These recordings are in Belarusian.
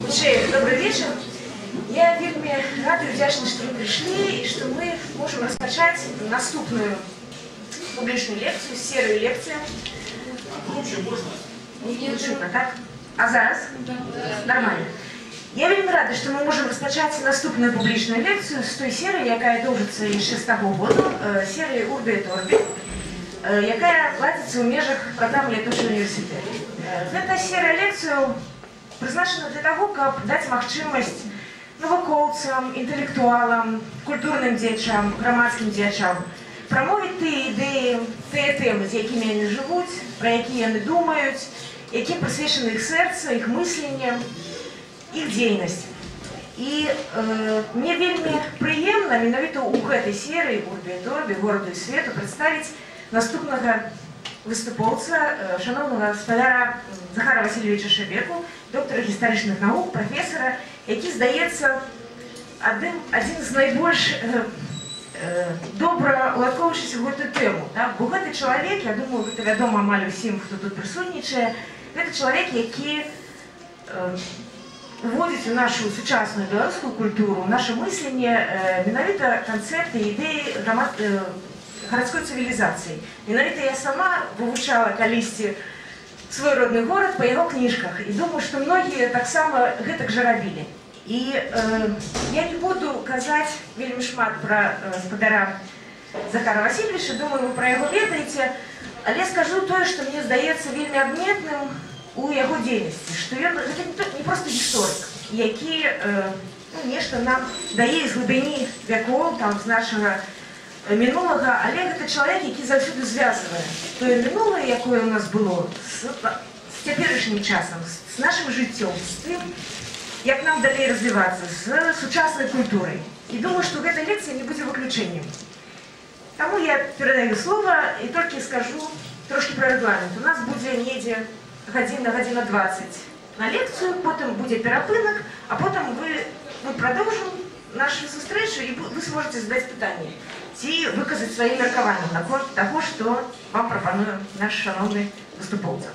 Добрый вечер. Я вельмі рада и вдячна, что вы пришли и что мы можем распачать наступную публичную лекцию, серию лекций. Громче можно? Не чутно, так? А зараз? Да. Нормально. Я вельмі рада, что мы можем распачать наступную публичную лекцию с той серии, якая доўжыцца яшчэ з таго году, серии Урби и Торби, якая ладзіцца ў межах праграмы летучага універсітэта. Гэта серия лекцыяў прызначана для того, каб даць магчымасць навукоўцам, інтэлектуалам, культурным дзеячам, грамадскім дзеячам прамовіць тыя ідэі, тыя тэмы, з якімі яны жывуць, пра якія яны думаюць, якім прысвечаны іх сэрца, іх мысленне, іх дзейнасць. І мне вельмі прыемна менавіта ў гэтай серыі Урби і Торби, гораду і свету прадставіць наступнага выступоўца, шановнага гаспадара Захара Васильевича Шебеку, доктора гістарычных навук, прафесара, які, здаецца, адзін з найбольш добра уладкоўваючыся ў гэтую тэму. Бо гэты чалавек, я думаю, гэта вядома амаль усім, хто тут прысутнічае, гэта чалавек, які уводзіць у нашу сучасную беларускую культуру, наше мысленне менавіта канцэпты, ідэі гарадской цывілізацыі. Менавіта я сама вывучала калісьці свой родны горад па яго кніжках і думаю, што многія таксама гэтак жа рабілі. І я не буду казаць вельмі шмат пра гаспадара Захара Васильевича, думаю, вы пра яго ведаеце, але скажу тое, што мне здаецца вельмі адметным у яго дзейнасці, што ён не проста гісторык, які нешта нам дае з глыбіні вякоў, з нашага мінулага, але гэта чалавек, які заўсёды звязвае тое мінулае, якое ў нас было, з цяперашнім часам, з нашым жыццём, з тым, як нам далей развівацца, з сучаснай культурай. І думаю, што гэта лекцыя не будзе выключэннем. Таму я перадаю слова і толькі скажу трошки пра рэгламент. У нас будзе недзе гадзіна 20 на лекцыю, потым будзе перапынак, а потым мы прадоўжым нашу сустрэчу і вы сможаце задаць пытанні ці выказаць свае меркаванні наконт таго, што вам прапануе наш шановны выступоўца.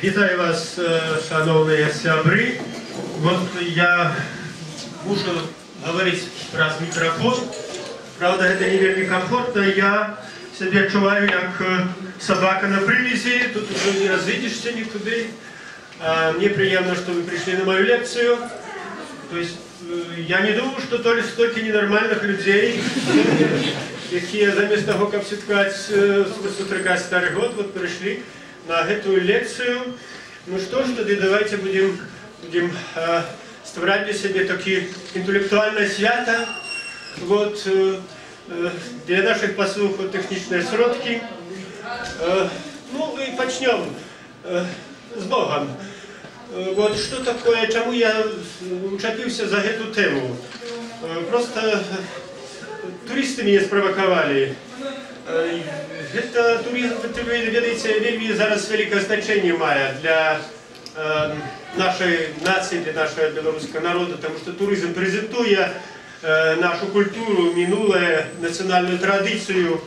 Вітаю вас, шановные сябры. Вот я мушу говорить праз микрофон. Правда, это не вельмі комфортно. Я себя чуваю, как собака на привязи. Тут уже не развидишься никуда. Мне приятно, что вы пришли на мою лекцию. То есть я не думаю, что столько ненормальных людей, которые заместо того, как сутыкать старый год, вот пришли на эту лекцию. Ну что ж, тогда давайте будем створять для себя такие интеллектуальные свята. Вот для наших послухов техничные сродки. Ну и начнем с Богом. Вот что такое, чему я учепился за эту тему. Просто туристы меня спровоковали. Это туризм, вы видите, вельми зараз великое значение мая для нашей нации, для нашего белорусского народа, потому что туризм презентуя нашу культуру, минулое, национальную традицию,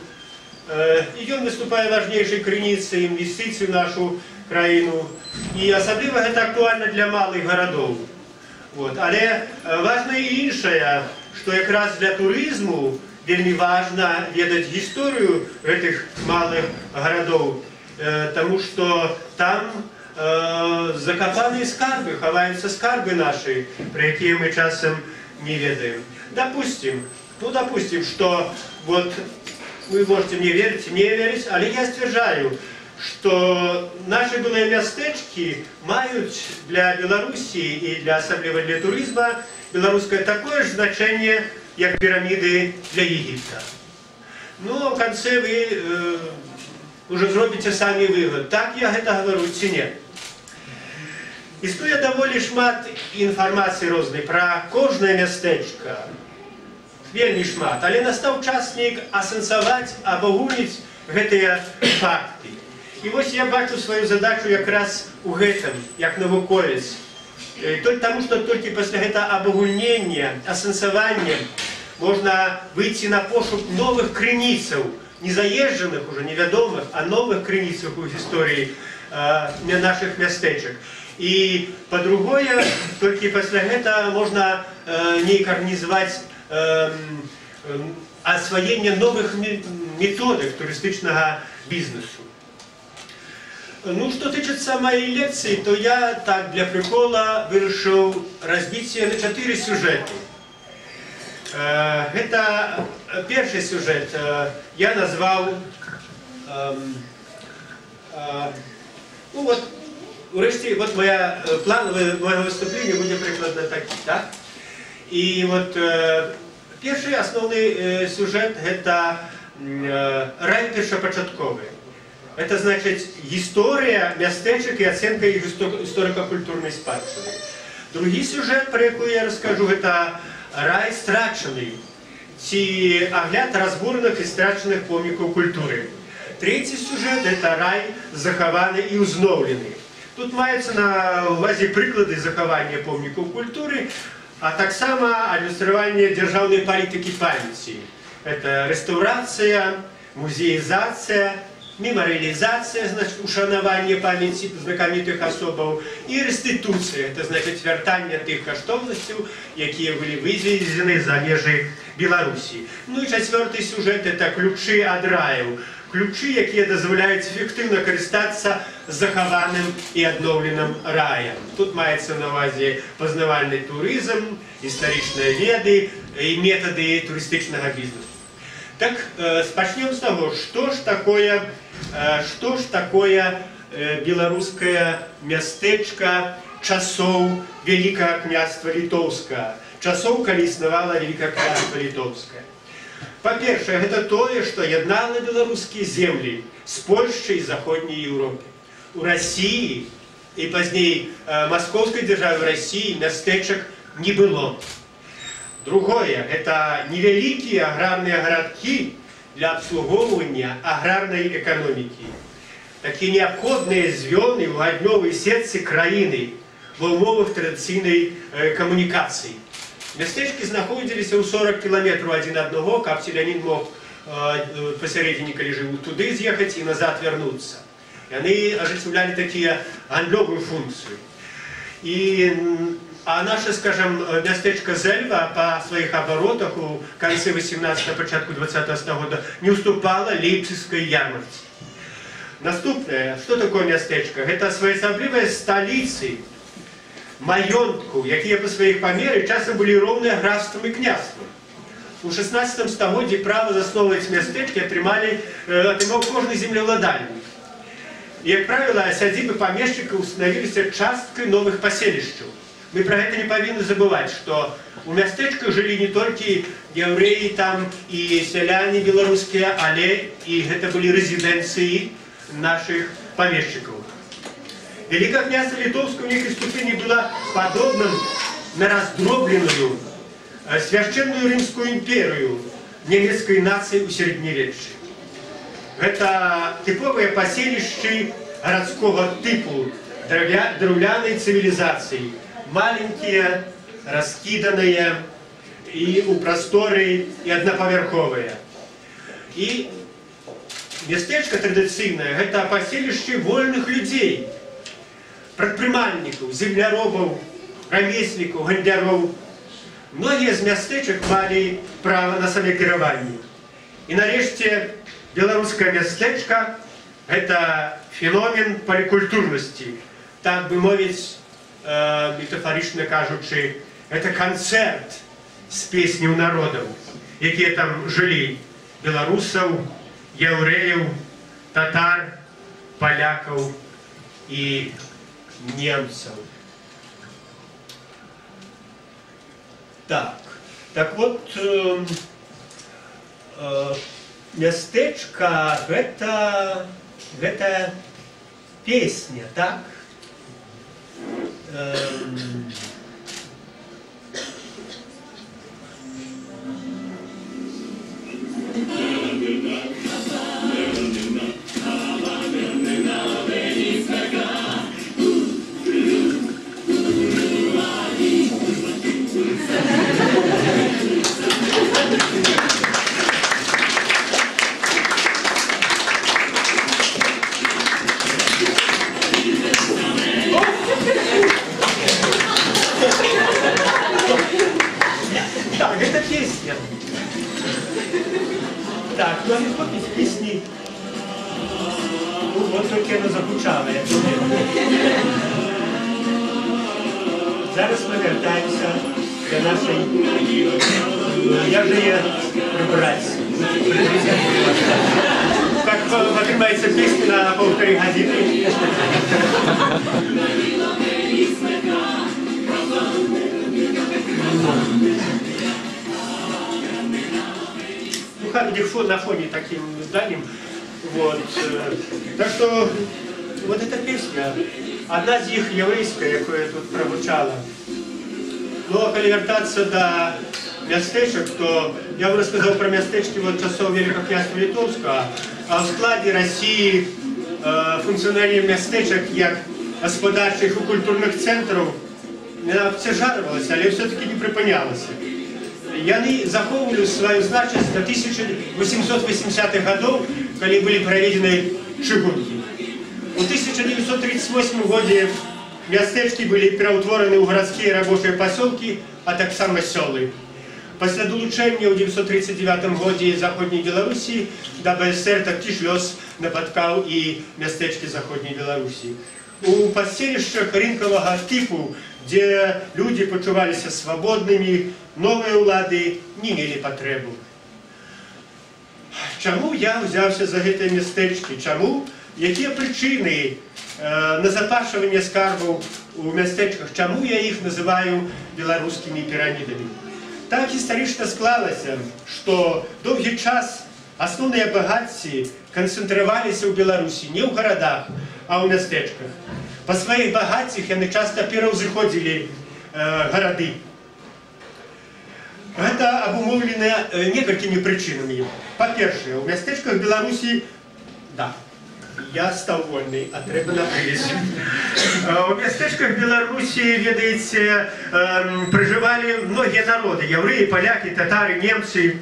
и он выступает важнейшей крыницей инвестиций в нашу краину. И особливо это актуально для малых городов. Вот. Але важно и іншае, что как раз для туризму вельми важно ведать историю этих малых городов, потому что там закопанные скарбы, ховаются скарбы наши, про какие мы часом не ведаем. Допустим, что вот вы можете мне верить, не верить, але я стверждаю, что наши былые местечки мают для Беларуси и особливо для туризма белорусское такое же значение, как пирамиды для Египта. Ну, в конце вы уже зробите сами вывод, так я это говорю, ці нет. Існує доволі шмат інформації розної про кожне містечко. Вельмі шмат. Але настав час неяк асэнсаваць, абагульніць гэтыя факты. І вось я бачу свою задачу якраз у гэтым, як навуковец. Таму што толькі пасля гэтага абагульнення, асэнсавання можна выйти на пошук новых крыніцаў, не заезженных, уже невядомых, а новых крыніцаў у гісторыі наших мястэчак. І па-другое, толькі пасля гэта можна нейк арганізаваць асваенне новых методик турыстычнага бізнесу. Ну, что тычыцца моей лекции, то я так для прикола вырашыў разбіць на 4 сюжеты. Это первый сюжет я назвал, ну вот, урэшце, вот план моего выступления будет прикладно такі, так? И вот первый основный сюжет это рай першапачатковы. Это значит история мястэчак и оценка их историко-культурной спадчыны. Другой сюжет, про який я расскажу, это рай страченый, ці огляд разбураных и страченых помнікаў культуры. Третий сюжет это рай захаваны и узноўлены. Тут маюцца на увазе прыклады захавання помнікаў культуры, а таксама иллюстрирование державной политики памяти. Это реставрация, музеизация, мемориализация, значит, ушанаванне памяти знакомитых особаў, и реституция, это значит вяртанне тых каштоўнасцяў, якія былі вывезены за межы Беларусі. Ну и четвертый сюжет это ключи ад раю. Ключи, якія дазваляюць эффективно карыстацца захаваным и адноўленым раем. Тут маецца на увазе пазнавальны турызм, историчные веды и методы туристычнага бизнеса. Так, пачнем с того, что ж такое беларускае мястэчка часоў Великага княства Літоўскага, часоў, калі існавала Великае княства Літоўскае. По-першае, гэта тое, што яднала беларускія землі з Польшчай і Заходняй Еўропы. У России и поздней Московской державы России мястэчак не было. Другое, это невеликие аграрные городки для обслуговывания аграрной экономики. Такие необходные звёны в агнёвой сетцы краины в умовах традыцыйнай коммуникации. Мястэчкі знаходзіліся ў 40 километров один от одного, каб селянин мог посередине, калі жыву, туды з'ехаць и назад вернуться. И они осуществляли такие гандлёвую функцию. А наша, скажем, мястэчка Зельва по своих оборотах у конце 18-го, початку 20-го стагода не уступала Лейпцигской ярмарке. Наступное, что такое мястэчка? Это своеасаблівыя столицы маёнтку, якія по своих памерах часам были роўныя графствам и княствам. У 16 стагоддзі право засновывать мястэчкі атрымаў кожны землеўладальнік. И, как правило, сядзібы памешчыкаў становіліся часткай новых паселішчаў. Мы про это не повинны забывать, что у мястэчках жили не только евреи там и селяне белорусские, але и это были резиденции наших помещиков. Великое княство Литовское в некой ступени было подобным на раздробленную священную Римскую империю немецкой нации у Средневечья. Это типовые поселища городского типу древляной цивилизации. Маленькие, раскиданные, и у просторы, и одноповерховые. И местечко традиционное – это поселище вольных людей, предпринимальников, земляробов, ремесленников, гандляров. Многие из местечек мали право на самокирование. И нарешті, белорусское местечко – это феномен поликультурности, так бы мовить, метафорично кажучи, это концерт с песней народов, якія там жили, белорусов, евреев, татар, поляков и немцев. Так вот, мястэчка гэта песня, так? вертаемся для нашей... Як же я прибрать? Как поднимается песня на 1,5 годины. Ну, Харгифон на фоне таким зданием. Вот. Так что вот эта песня, одна из них еврейская, которая тут прозвучала. Но если вертаться до местечек, то я бы рассказал про местечки вот часов Великого князства Литовского, а в складе России функционирование местечек как господарчих и культурных центров не обтяжарывалось, але все-таки не припинялося. Яны захоўвалі свою значимость до 1880-х годов, когда были проведены чыгунки. В 1938 году местечки были переутворены в городские рабочие поселки, а так само селы. После долучения в 1939 году Заходней Белоруссии до БСР таки шлёс нападкал и местечки Заходней Белоруссии. У поселищах рынкового типу, где люди почувались свободными, новые улады не имели потребу. Чому я взявся за эти местечки? Чому? Які причини назапашування скарбів у местечках? Чому я їх називаю білоруськими пірамідами? Так історично склалося, що довгий час основні багатці концентрувалися в Білорусі не в городах, а в местечках. По своїх багатцях вони часто перевзыходили городи. Это обумовлено неколькими причинами. По-перше, в местечках Беларуси, да, я стал вольный, а треба напились. В местечках Беларуси, ведаете, проживали многие народы. Евреи, поляки, татары, немцы.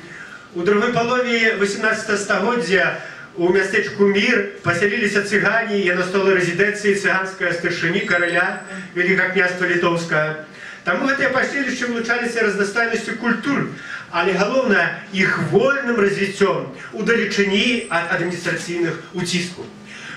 У другой половине 18 столетия у местечку Мир поселились цыгане, и настала резиденции цыганской старшини короля Великого князства Литовского. Тому гэтыя паселішчы вылучаліся разнастайнасцю культур, але галоўнае іх вольным развіццём у далечыні ад адміністрацыйных уціскаў.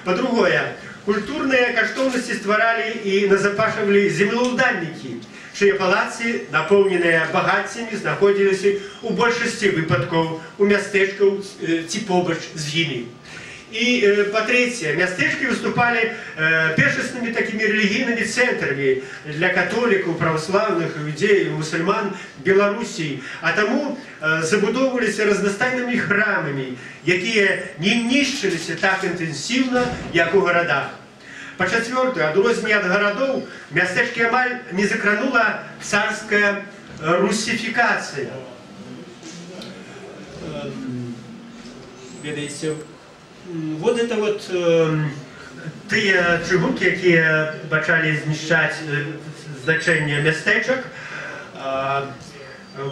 Па-другое, культурныя каштоўнасці стваралі і назапашвалі землеўладальнікі, чые палацы, напоўненыя багаццямі, знаходзіліся у большасці выпадкаў у мястэчкаў ці побач з імі. И по-третье, местечки выступали першественными такими религийными центрами для католиков, православных, иудеев, мусульман Белоруссии. А тому забудовывались разностайными храмами, которые не нищились так интенсивно, как у городах. По-четвертое, адрозненне от городов, местечки амаль не закранула царская руссификация. Видите, вот это вот те чыгунки, которые начали знищать значение местечек.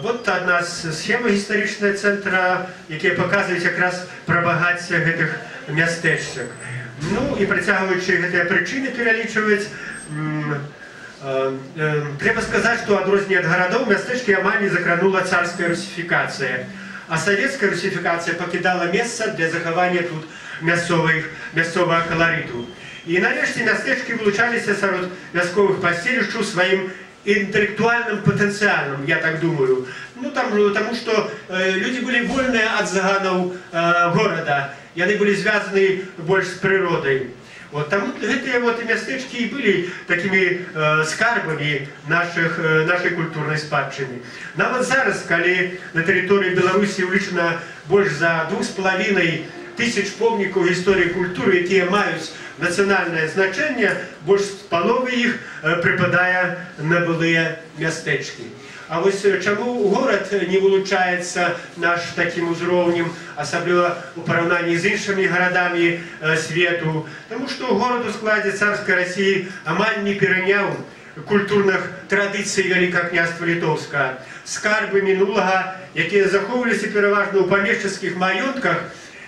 Вот одна схема историчного центра, которая показывает как раз про багатство этих местечек. Ну и притягиваючи эти причины переличивать, треба сказать, что адрозненне от городов местечки амаль не закранула царская руссификация. А советская руссификация покидала место для захования тут мясцового колориту. И нарешті местечки вылучаліся сярод вясковых паселішчаў сваім интеллектуальным потенциалом, я так думаю. Ну, потому что люди были вольные от заганов города, и они были связаны больше с природой. Вот, там эти вот местечки и были такими скарбами нашей культурной спадщины. Нават зараз, когда на территории Беларуси улічена больше за 2500 помников истории культуры, которые имеют национальное значение, больше половины их припадая на былые местечки. А вот чему город не вылучается наш таким узроўнем, особливо у порівнянні з іншими городами свету, потому что город у складе царской России амаль не перенял культурных традиций Великого князства Литовского. Скарбы минулого, которые заховывались переважно у помещичьих маёнтках,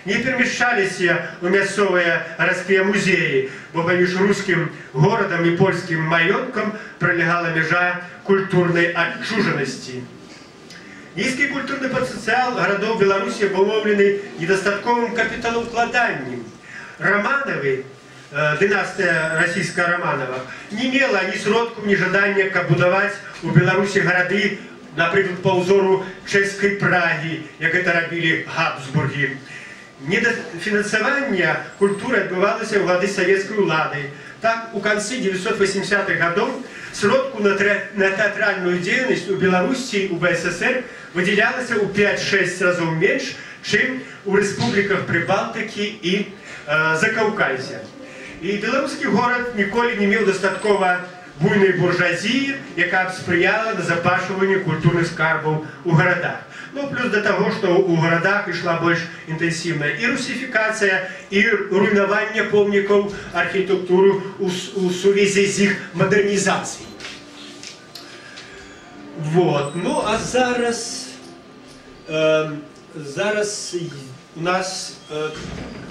не перемещалися у мясцовыя гарадскія музеі, бо паміж рускім горадам і польскім маёнткам пролягала межа культурной отчуженности. Низкий культурный потенциал городов Беларуси обумовленный недостатковым капиталовкладанием. Романовы дынастыя расійска-романавых не мела ні сродку, ні жадання, каб будаваць у Беларусі гарады, напрыклад, па ўзору чэшскай Прагі, як гэта рабілі Габсбургі. Недофінансаванне культуры адбывалася ў гады савецкай улады. Так, у канцы 980-х гадоў сродку на тэатральную дзейнасць у Беларусі у БССР выдзялялася ў 5-6 разоў менш, чым у рэспубліках Прыбалтыкі і Закаўказья. І беларускі горад ніколі не меў дастаткова буйной буржуазіі, якая б спрыяла назапашванню культурных скарбаў у гарадах. Ну, плюс до того, што ў гарадах ішла больш інтэнсіўная і русіфікацыя, і руйнаванне помнікаў архітэктуры у сувязі з іх мадэрнізацыяй. Вот. Ну, а зараз у нас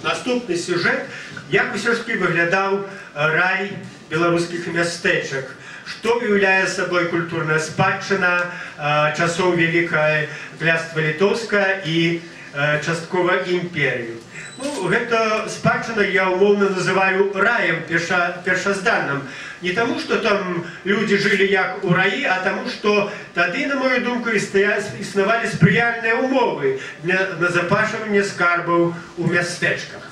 наступны сюжэт, як усё ж таки выглядаў рай беларускіх мястэчак. Што уяўляе сабой культурная спадчына часоў Вялікае княства Літоўскае і часткова імперію. Ну, гэта спадчына я умоўна называю раем першазданным. Не таму, што там людзі жылі як у раі, а таму, што тады, на мою думку, існавалі спрыяльныя умовы для назапашвання скарбаў у мястэчках.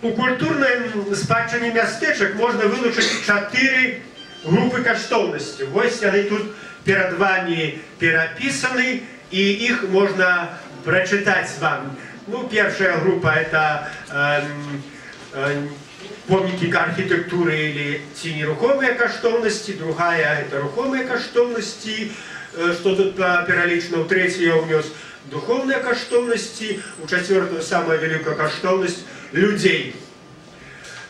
У культурнай спадчыне мястэчак можна вылучыць 4 групы каштоўнасці. Вось яны тут перад вами перапісаны, і іх можна прачытаць вам. Ну, першая група – это помнікі архітэктуры или ці нерухомыя каштоўнасці, другая – это рухомыя каштоўнасці, што тут пералічана, у трэцяй я ўнёс духовныя каштоўнасці, у чацвёртую самая вялікая каштоўнасць людзей.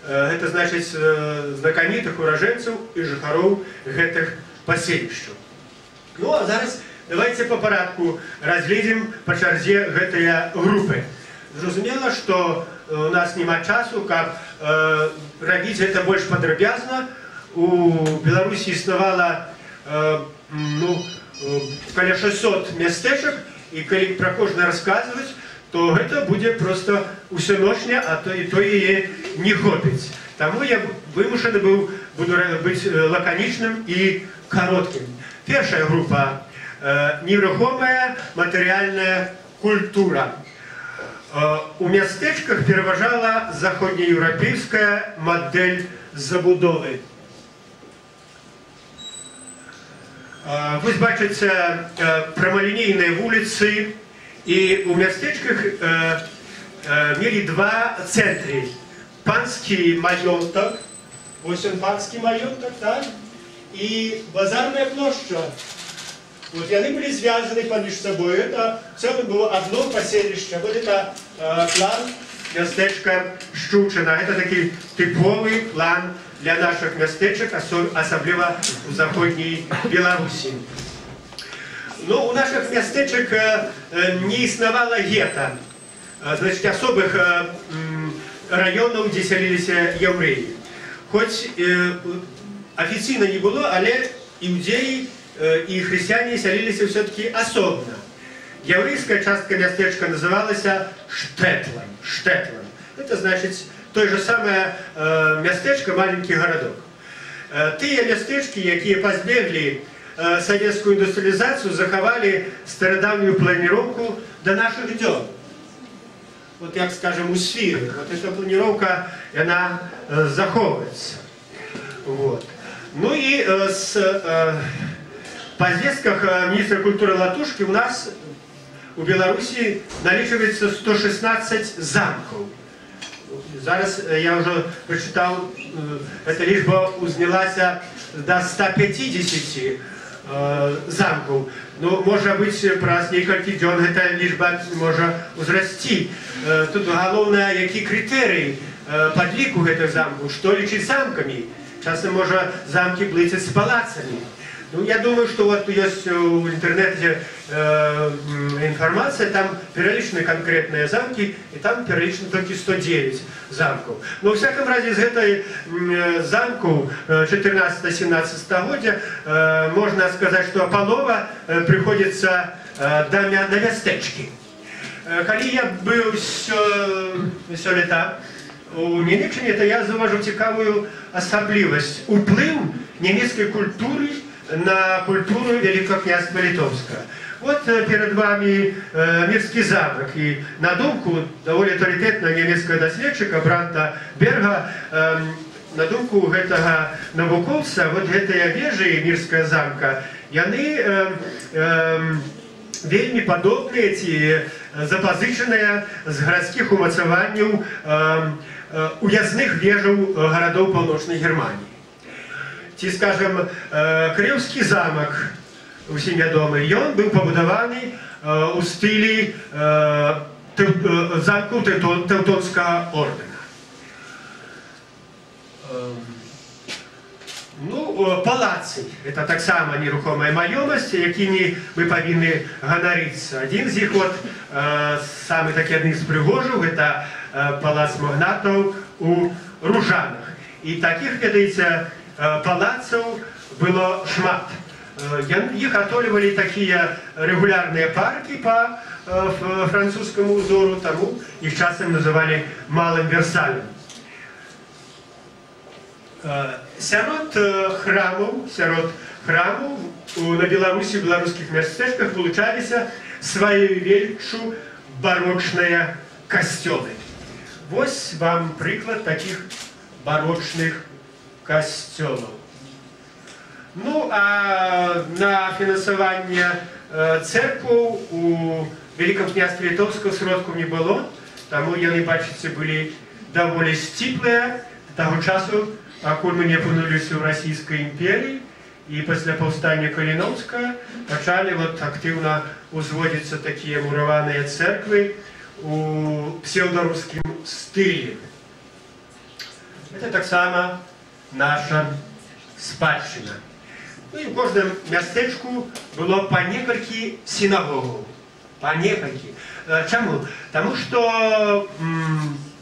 Это значит знакамітых уражэнцаў і жыхароў гэтых паселішчаў. Ну, а зараз давайте по парадку разгледзім па чарзе гэтыя групы. Зразумела, што у нас няма часу, каб рабіць гэта больш падрабязна. У Беларусі існавала каля 600 мястэчак, і калі пра кожны расказваць, то гэта будзе проста усеночне, а то і то яе не хопіць. Таму я вымушаны буду быць лаканічным і кароткім. Першая група – нерухомая матэрыяльная культура. У мястэчках пераважала заходнееўрапейская мадэль забудовы. Вось бачыце прамалінейныя вуліцы, і у мястэчках мелі два цэнтры. Панскі маёнтак, вось он панскі маёнтак, так? І базарная плошча. Вот яны былі звязаны паміж сабой. Это в целом было одно паселішча. Вот это план мястэчка Шчучына. Это такі тыповы план для наших мястэчак, асабліва у заходняй Беларусі. Но у наших мястэчак не існавала гета, значит, особых районаў, дзе сяліліся яўрэі. Хоць афіцыйна не было, але іудзеі і хрысціяне сяліліся все-таки асобна. Яўрэйская частка мястэчка называлася Штэтлан. Штэтлан. Это значит той же самое мястэчка, маленький городок. Тыя мястэчкі, якія пазбеглі советскую индустриализацию, заховали стародавнюю планировку до наших дней. Вот, как скажем, у Сфиры. Вот эта планировка, она заховывается. Вот. Ну и по известках министра культуры Латушки у нас у Беларуси наличивается 116 замков. Зараз я уже прочитал, эта лічба узнялась до 150 замков. Ну, может быть, праз некалькі дзён эта лічба можа узрасці. Тут галоўнае, які крытэрый падліку гэтых замкаў, што лічыць замкамі. Часам можа замкі блыцаць з палацамі. Ну, я думаю, что вот есть в интернете информация, там переличены конкретные замки, и там переличены только 109 замков. Но, во всяком разе, из этой замку 14-17 стагоддзя можно сказать, что полова приходится на мястэчкі. Калі я был сёлета у Німеччині, то я зауважу цікавую особливість. Уплив німецької культури на культуру Великого князства Литовского. Вот перед вами Мирский замок. И на думку довольно авторитетного немецкого доследчика Бранта Берга, на думку этого навуковца, вот гэтыя вежы Мирского замка, яны вельмі падобныя ці запазычаныя з гарадскіх умацаванняў уязных вежаў гарадоў паўночнай Германии. Ці, скажем, Крыўскі замак, усім вядомы, ён быў пабудаваны у стылі замку Тэўтонскага ордэна. Ну, палацы – это таксама нерухомая маёмасць, якімі мы павінны ганарыцца. Адзін з іх, самы такі адны з прыгожаў, это палац магнатаў у Ружанах. І такіх, ведаеце, палацаў было шмат. Іх атолювалі такія рэгулярныя паркі по французскому узору, таму іх часам называлі Малым Версалем. Сярод храмаў на Беларусі, в беларускіх мястэчках вылучаліся сваёй веліччу барочныя касцёлы. Вось вам прыклад такіх барочных касцёлаў. Ну, а на фінансаванне церкваў у Великом княстве Литовского сродкаў не было, таму яны, бачыце, былі даволі сціплыя таго часу, пакуль мы не апынуліся ў Расійскай імперіі, і пасля паўстання Каліноўскага пачалі актыўна узводзіцца такія мураваныя церквы у псеўдарускім стылі. Это таксама наша спадчына. Ну і ў кожным мястэчку было па некалькі сінагогаў. Па некалькі. Чаму? Таму што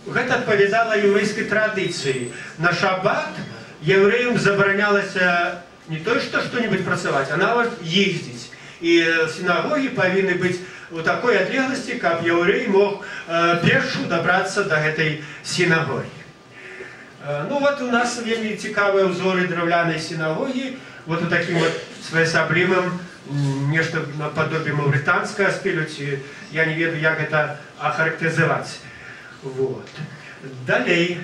гэта адпавядала яўрэйскай традыцыі. На шаббат яўрэям забаранялася не то што-небудзь працаваць, а нават ездзіць. І сінагогі павінны быць у такой адлегласці, каб яўрэй мог пешшу дабрацца да гэтай сінагогі. Ну вот у нас вельмі цікавыя ўзоры драўлянай сінагогі, вот у такім своеасаблівым, нешта нападобе маўрытанскага стылю, ці я не ведаю, як гэта ахарактарызаваць. Вот. Далей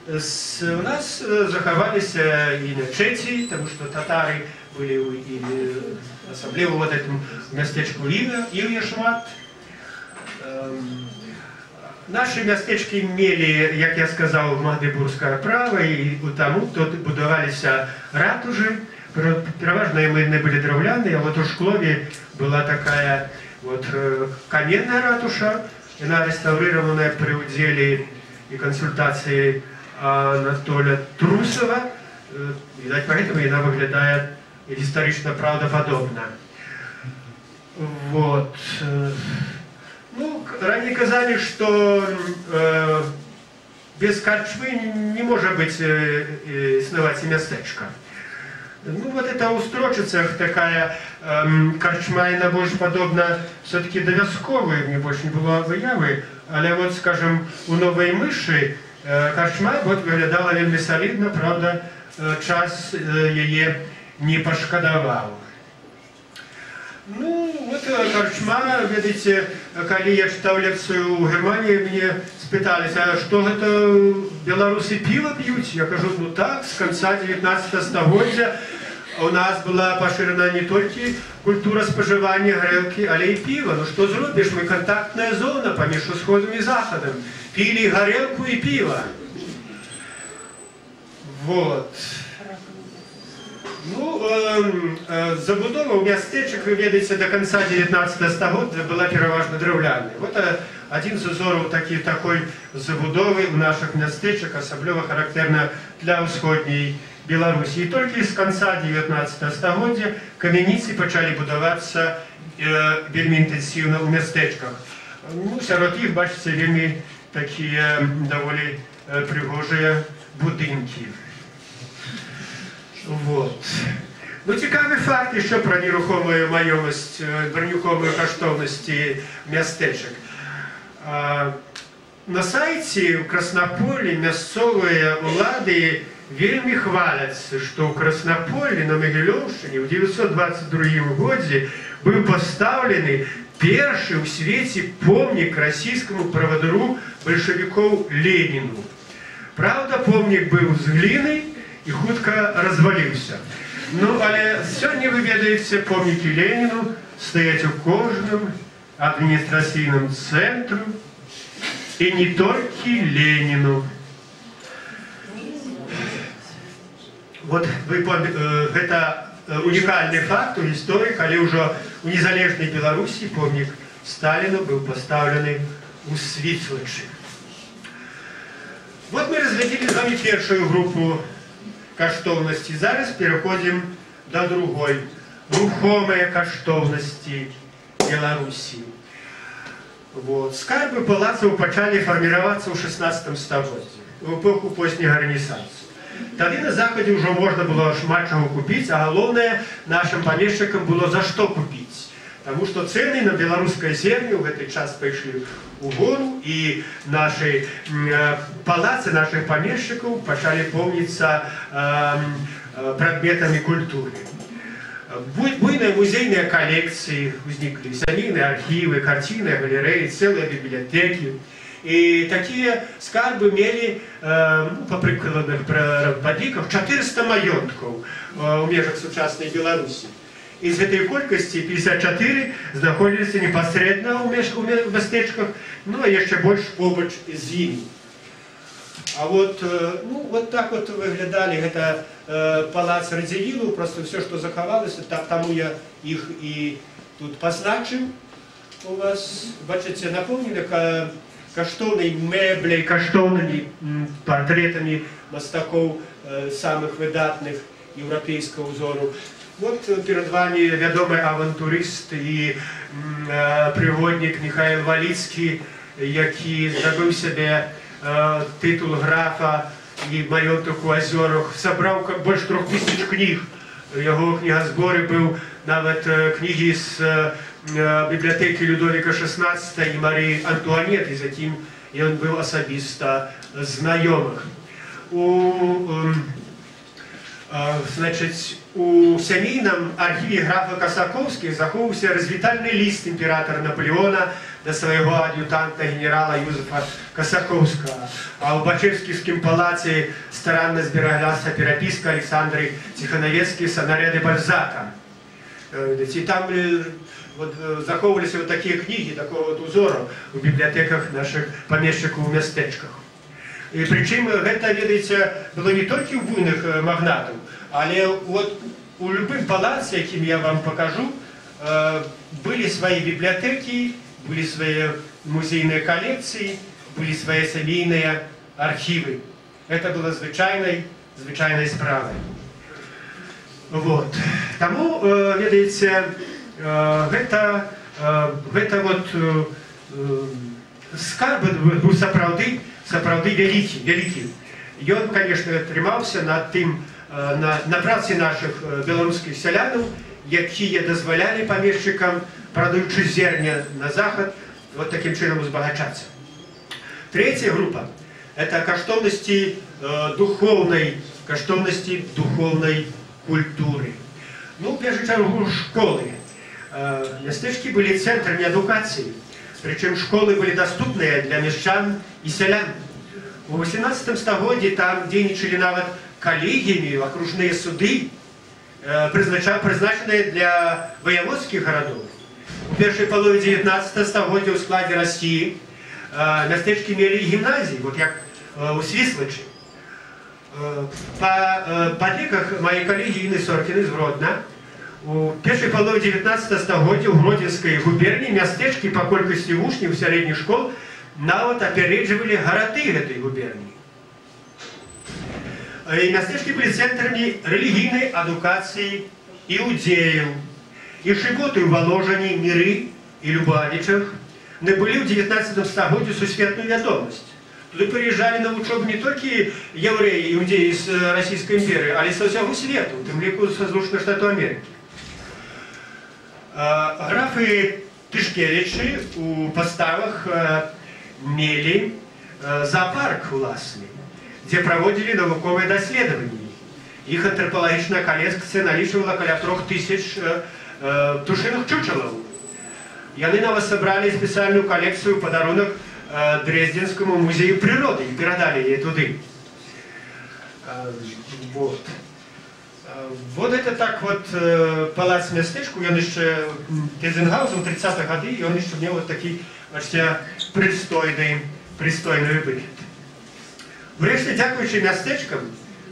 у нас захаваліся і мячэці, таму што татары былі асабліва ў гэтым мястэчку Іле шмат. Нашы мястэчкі мелі, як я сказаў, магдебургскае права, і таму тут будаваліся ратужы. Пераважна яны былі драўляныя, а вот у Шклове была такая каменная ратуша, яна рэстаўрыраваная пры ўдзеле і кансультацыі Анатоля Трусова. Відаць, поэтому яна выглядае гістарычна праўдападобна. Вот. Ну, раней казалі, што без карчмы не можа быць існаваць і мястэчка. Ну, вот это у Строчицах такая карчма, яна больш падобна все-таки да вясковай, мне больш не было выявы, але вот, скажем, у Новай Мышы карчма выглядала вельмі салідна, правда, час яе не пашкадаваў. Ну, вот карчма, ведаеце, калі я чытаў лекцыю ў Германії, мне спыталіся, што гэта беларусы піва п'юць? Я кажу, ну так, з канца 19 стагоддзя у нас была пашырана не толькі культура спажывання гарэлкі, але і піва. Ну што зробіш, мы кантактная зона паміж усходам і захадам. Пілі гарэлку і піва. Вот. Ну, забудова ў мястэчак, вы ведаеце, до конца 19 стагоддзя была пераважна драўляная. Вот адзін з узораў такой забудовы ў нашых мястэчак, асабліва характэрна для ўсходняй Беларусі. І толькі з канца 19 стагоддзя камяніцы пачалі будавацца вельмі інтэнсіўна ў мястэчках. Ну, сярод іх, бачыце, вельмі такія даволі прыгожыя будынкі. Вот. Ну, цікавы факт яшчэ пра нерухомую маёмасць, пра нерухомую каштоўнасці мястэчак. на сайце ў Краснаполі мясцовыя ўлады вельмі хваляцца, што ў Краснаполі на Магілёўшчыне ў 1922 годзе быў пастаўлены першы ў свеце помнік расійскаму правадыру бальшавікоў Леніну. Праўда, помнік быў з гліны і хутка разваліўся. Ну, але сёння вы ведаеце, помнікі Леніну стаяць у кожным адміністрацыйным цэнтру, і не толькі Леніну. Вот гэта унікальны факт у гісторыі, калі ўжо у незалежнай Беларусі помнік Сталіну быў пастаўлены у Свіслачы. Вот мы разглядзелі з вами першую групу каштоўнасці. Зараз пераходзім да другой. Рухомыя каштоўнасці Беларусі. Вот. Скарбы палацаў пачалі фарміравацца ў 16 стагоддзі, у эпоху позняга рэнесансу. Тады на захадзе ўжо можна было шмат чаго купіць, а галоўнае, нашым памешчыкам было за што купіць. Таму што цэны на беларускае землю ў гэты час пайшлі ў гору, і нашы палацы нашых памешчыкаў пачалі помніцца прадметамі культуры. Буйныя музейныя калекцыі ўзніклі, сямейныя архівы, карціныя галерэі, цэлыя бібліятэкі. І такія скарбы мелі, па прыкладных падліках, 400 маёнткаў у межах сучаснай Беларусі. І з гэтай колькасці 54 знаходзіліся непасрэдна ў мястэчках, ну а яшчэ больш побач з імі. А вот, ну, вот так вот выглядали гэта палац Радзівілу, просто все, что захавалася, таму я іх і тут пазначыў у вас. Бачыце, напомнены каштоўнай мэбляй, каштоўнымі партрэтамі мастакоў самых выдатных еўрапейскага ўзору. Вот перед вами вядомы авантурыст і прыводнік Михаил Валіцкі, які здабыў сябе тытул графа і маёнтак у азёрах, сабраў больш 3000 кніг. Яго кнігазборы быў нават кнігі з бібліятэкі Людовіка XVI і Марыі Антуанеты, з якім ён быў асабіста знаёмых. Значыць, у сямейным архіве графа Касаковскіх захоўваўся развітальны ліст імператара Наполеона да свайго ад'ютанта генерала Юзефа Касаковскага. А ў Бачэўскім палаце старанна збераглася перапіска Александры Ціханавецкай з Анарэ Бальзака. І там захоўваліся такія кнігі, такого узору у бібліятэках нашых памешчыкаў у мястэчках. І прычым гэта, ведаеце, было не толькі ў буйных магнатаў, але вот у любым палаце, якім я вам покажу, былі свае бібліятэкі, былі свае музейныя калекцыі, былі свае сямейныя архівы. Это было звычайнай справай. Вот. Таму, ведаеце, гэта вот скарб быў сапраўды вялікі. Ён, конечно, трымаўся на працы нашых беларускіх сялянаў, якія дазвалялі памешчыкам, прадаючы зерне на захад, вот таким чынам узбагачацца. Третья группа – это каштоўнасці духовнай культуры. Ну, в першую чаргу, школы. Мястэчкі былі цэнтрамі адукацыі. Причем школы были доступны для мещан и селян. У 18 стагоддзі там дзейнічалі нават калегіямі, окружныя суды, прызначаныя для ваяводскіх гарадоў. У першай палове 19 стагоддзя ў складзе Расіі мястэчкі мелі гімназіі, вот як у Свіслачы. Па падліках маёй калегі Інны Соркіны з Гродна, у першай палове 19 стагоддзя ў Гродзенскай губерніі мястэчкі па колькасці вучняў сярэдніх школ нават апярэджвалі гарады гэтай губерніі. І мястэчкі былі цэнтрамі рэлігійнай адукацыі і ўдзеяў. І шыботы ў Валожані, Міры і Любавічах набылі ў 19 стагоддзі сусветную вядомасць. Туды прыязджалі на вучобу не толькі яўрэі і іудзеі з Расійскай імперыі, але са ўсяго свету, у тым ліку са Злучаных Штатаў Амерыкі. Графы Тышкевічы у паставах мелі зоопарк уласны, дзе праводзілі навуковыя даследаванні. Іх антрапалагічная калекцыя налічвала каля 3000 птушыных чучелаў. Яны нават сабралі спецыяльную калекцыю ў падарунак Дрезденскому музею прыроды і перадалі яе туды. Вот это так вот палац мястэчку, ён яшчэ Тезенгаузен 30-х гады, ён яшчэ меў вот такі, бачце, прыстойны выгляд. Урэшце, дзякуючы мястэчкам,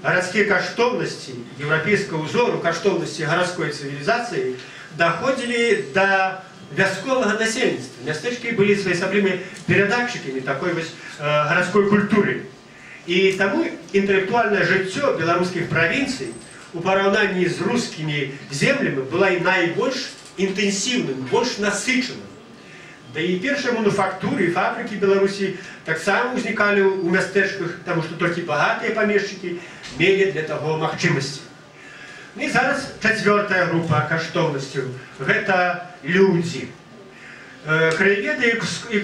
гарадскія каштоўнасці еўрапейскага ўзору, каштоўнасці гарадской цывілізацыі даходзілі да вясковага насельніцтва. Мястэчкі былі своеасаблівымі перадатчыкамі такой вось гарадской культуры. І таму інтэлектуальнае жыццё беларускіх правінцый у параўнанні з рускімі землямі была і найбольш інтэнсіўным, больш насычаным. Да і першыя мануфактуры і фабрыкі Беларусі таксама ўзнікалі ў мястэчках, таму што толькі багатыя памешчыкі мелі для таго магчымасці. І зараз чацвёртая група каштоўнасцяў – гэта людзі. Краяведы і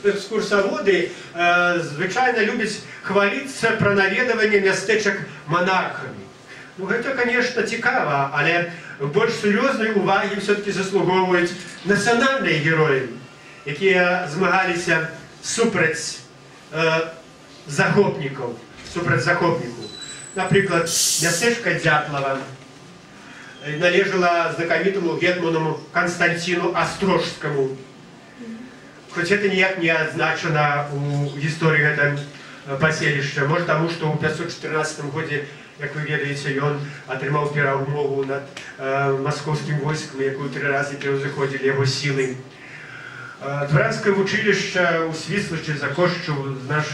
экскурсаводы звычайна любяць хваліцца пра наведаванне мястэчак манархамі. Ну, гэта, конечно, цікава, але больш сур'ёзнай увагі все-таки заслугоўваюць нацыянальныя героі, якія змагаліся супраць захопнікаў. Напрыклад, мястэчка Дятлава належала знакамітаму гетману Константину Астрожскому. Хоць это ніяк не адзначана ў гісторыі гэта паселішча. Можа таму, што ў 514 годзе, як вы ведаеце, ён атрымаў перамогу над маскоўскім войскам, якую 3 разы пераўзыходзілі яго сілы. Дваранскае вучылішча ў Свіслачы закошчыў наш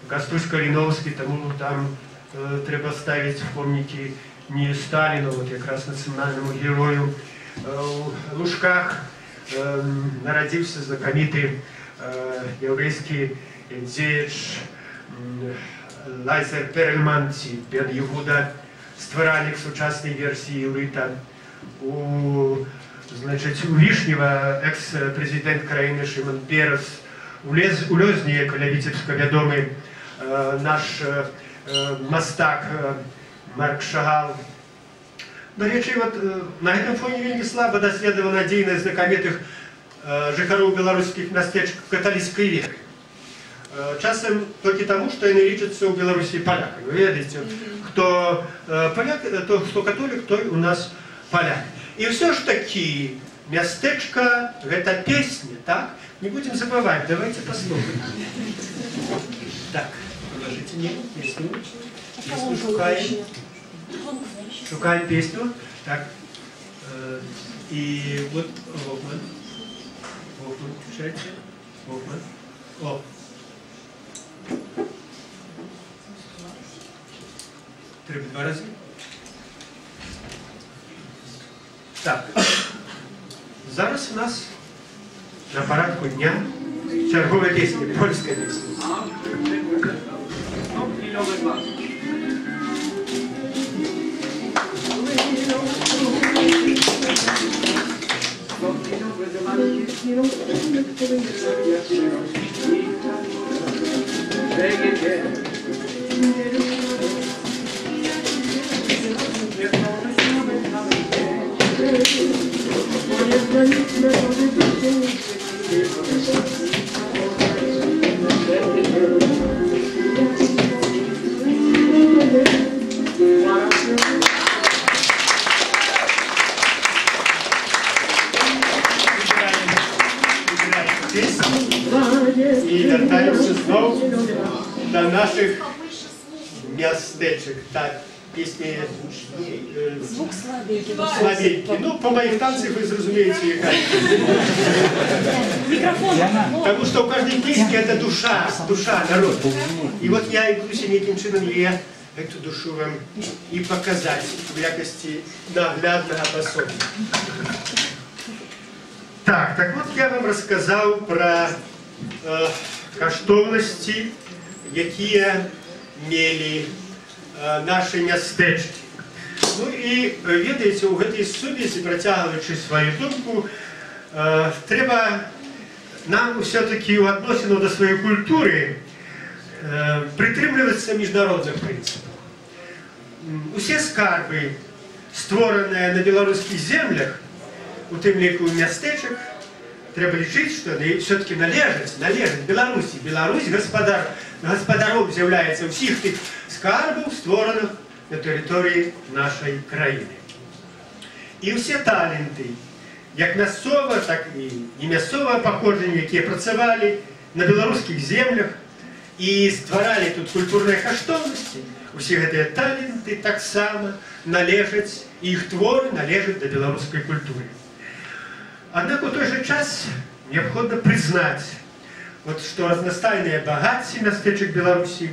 Кастусь-Каліноўскі, таму там трэба ставіць помнікі не Сталіну, вот якраз нацыянальнаму герою. У Лужках нарадзіўся знакаміты яўрэйскі дзеяч Лайзер Перельман, ці Бен Єгуда, стваральнік сучаснай версіі іўрыта. У Вішнева экс-прэзідэнт краіны Шымон Перес, у Лёзні, каля Віцебска, вядомы наш мастак Марк Шагал. Дарэчы, на гэтым фоне вельмі слаба даследавана дзейнасць знакамітых жыхароў беларускіх мястэчкаў каталіцкай веры. Часам толькі таму, што яны лічацца ў Беларусі палякамі. Вы ведаеце, хто паляк, хто католік, той у нас паляк. І ўсё ж такі мястэчка – гэта песня, так? Не будем забывать, давайте послушаем. Так, положите мне песню. Песню шукаем. Шукаем песню. Так. И вот Вокман. Вокман, включайте. Вокман. О. Треба 2 рази. Так. Зараз у нас на порядку дня черговая песня, польская песня. И вертаемся снова до наших мястэчек. Так, песни Звук слабенький. слабенький. Ну, по моих танцах вы зразумеете, как. Микрофон. Потому что у каждой песни это душа народа. И вот я иду неким чином эту душу вам и показать в якости наглядного пособия. Так вот я вам рассказал про каштоўнасці, якія мелі нашы мястэчкі. Ну і ведаеце, у гэтай сувязі, працягваючы сваю думку, трэба нам усё-таки ў адносінах да сваёй культуры прытрымлівацца міжнародных прынцыпаў. Усе скарбы, створаныя на беларускіх землях, у тым ліку мястэчак, трэба лічыць, што все-таки належаць Беларусі. Беларусь гаспадаром з'яўляецца ўсіх тых скарбаў, створаных на тэрыторыі нашай краіны. І ўсе таленты, як мясцова, так і немясцовае паходжанне, якія працавалі на беларускіх землях і стваралі тут культурныя каштоўнасці, усе гэтыя таленты таксама належаць, і іх творы належаць да беларускай культуры. Аднак у той же час необходимо признать, что разнастайное богатство мястэчак Беларуси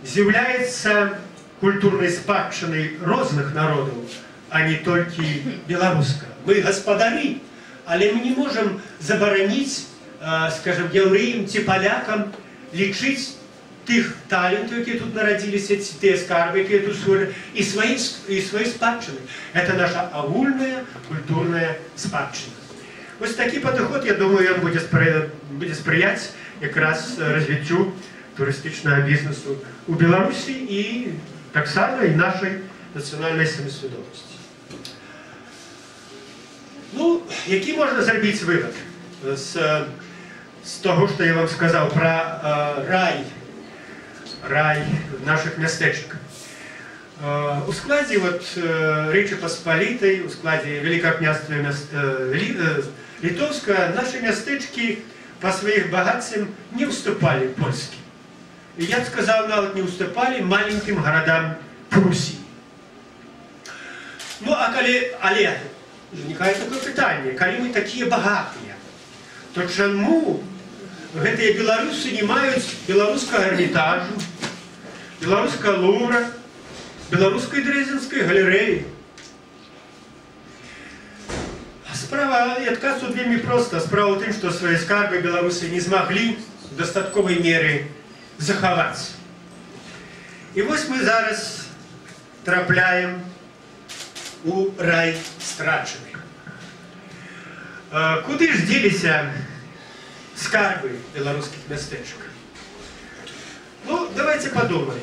является культурной спадчыной разных народов, а не только белорусского. Мы господари, але мы не можем забараніць, скажем, евреям ці полякам лічыць тых талентов, которые тут народились, те скарбы, которые тут створили, и свои спадчыны. Это наша агульная культурная спадчына. Вот такий підход, я думаю, він буде сприяти якраз розвиттю туристичного бізнесу у Білорусі і так само і нашої національної самосвідомості. Ну, який можна зробити вивод з того, що я вам сказав про рай наших мястэчак? У складе Речи Посполитой, у складе Великого княжества Литовского, наши мястэчки по своих богатствам не уступали польским. И я бы сказал, нават не уступали маленьким городам Пруссии. Ну, але возникает такое питание, коли мы такие богатые, то чему гэтыя белорусы не маюць белорусского Эрмитажу, белорусского Лувра, белорусской Дрезденской галереи? Справа, и отказ тут вельми просто. Справа в том, что свои скарбы белорусы не смогли в достатковой мере заховать. И вот мы зараз трапляем у рай страченый. Куды ж деліся скарбы белорусских мястэчак? Ну, давайте подумаем.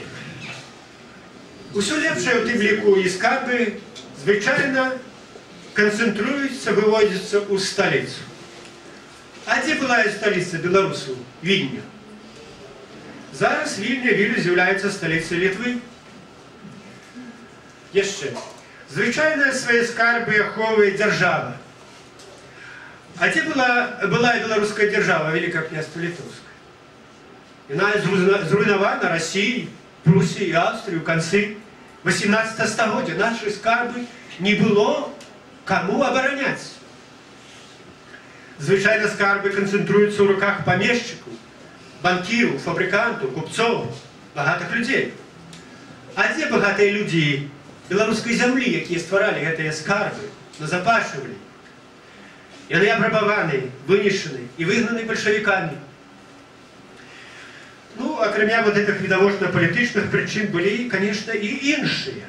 Усё лепшае ў тым ліку і скарбы звычайна канцэнтруюцца, выводзяцца ў сталіцу. А дзе была сталіца беларусаў? Вільня. Зараз Вільня з'яўляецца сталіцай Літвы. Яшчэ. Звычайна свае скарбы ахоўвае дзяржава. А дзе была беларуская дзяржава, Великое княжество Літоўскае? Яна зруйнавана Расіяй, Пруссией и Австрией в конце 18 стагоддзя. Наши скарбы не было кому оборонять. Звычайно скарбы концентруются в руках помещиков, банкиров, фабрикантов, купцов, богатых людей. А где богатые люди белорусской земли, которые створали гэтыя скарбы, назапашивали? И они обрабованы, вынесены и выгнаны большевиками. Ну, акрамя вот этих відавочна-палітычных причин были, конечно, и іншыя.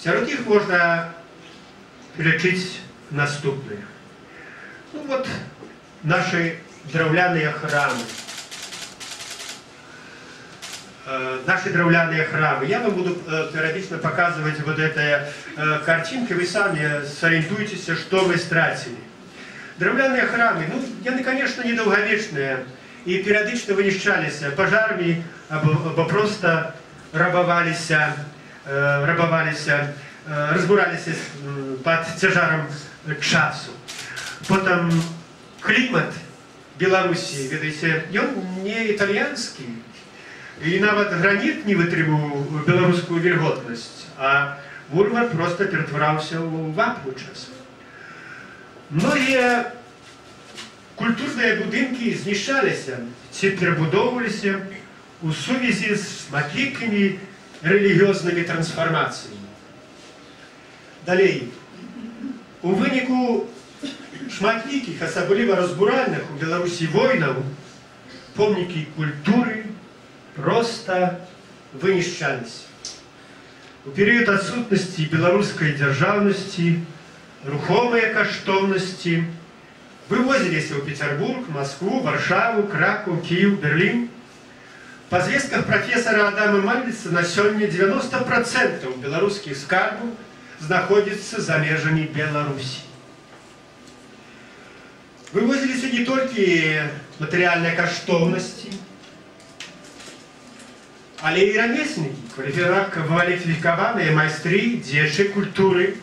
Сярод іх можна лічыць наступныя. Ну вот наши драўляныя храмы. Наши драўляныя храмы. Я вам буду периодично показывать вот этой картинкой. Вы сами сориентуетесь, что вы стратили. Драўляныя храмы, ну, яны, конечно, недолговечные и периодично вынішчались пожарами, або просто рабовались, разбурались под цяжаром часу. Потом климат Беларуси, ведаеце, он не итальянский, и нават гранит не вытрымаў беларускую вільготнасць, а мурмар просто ператвараўся ў вапну часу. Многие культурные будынкі знішчаліся ці перабудоўваліся у сувязі з шматлікімі рэлігіёзнымі трансфармацыямі. Далей, у выніку шматлікіх, асабліва разбуральных у Беларусі войнаў, помнікі культуры просто вынішчаліся. У перыяд адсутнасці беларускай дзяржаўнасці рухомыя каштоўнасці вывозіліся ў Петербург, Москву, Варшаву, Кракаў, Кіев, Берлін Па звестках прафесара Адама Мальвіца на сёння 90% беларускіх скарбаў знаходзіцца за межамі Беларусі. Вывозіліся не толькі матэрыяльныя каштоўнасці, але і рамеснікі, кваліфікаваныя майстры дзеячай культуры.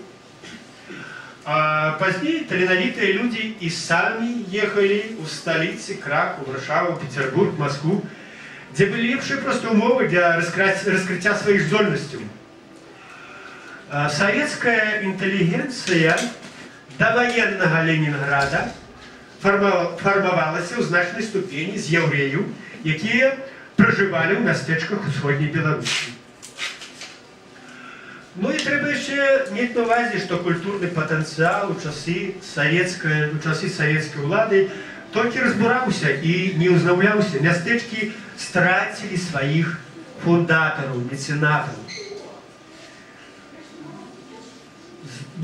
А пазней таленавітыя людзі і самі ехалі ў сталіцы Краку, Варшаву, Петербург, Москву, дзе былі лепшыя проста умовы для раскрыцця сваіх здольнасцяў. Савецкая інтэлігенцыя да ваеннага Ленінграда фармавалася ў значнай ступені з яўрэяў, якія пражывалі ў мястэчках усходняй Беларусі. Ну і трэба яшчэ мець на ўвазе, што культурны патэнцыял у часы савецкай улады толькі разбураўся і не ўзнаўляўся. Мястэчкі страцілі сваіх фундатараў, мецэнатаў.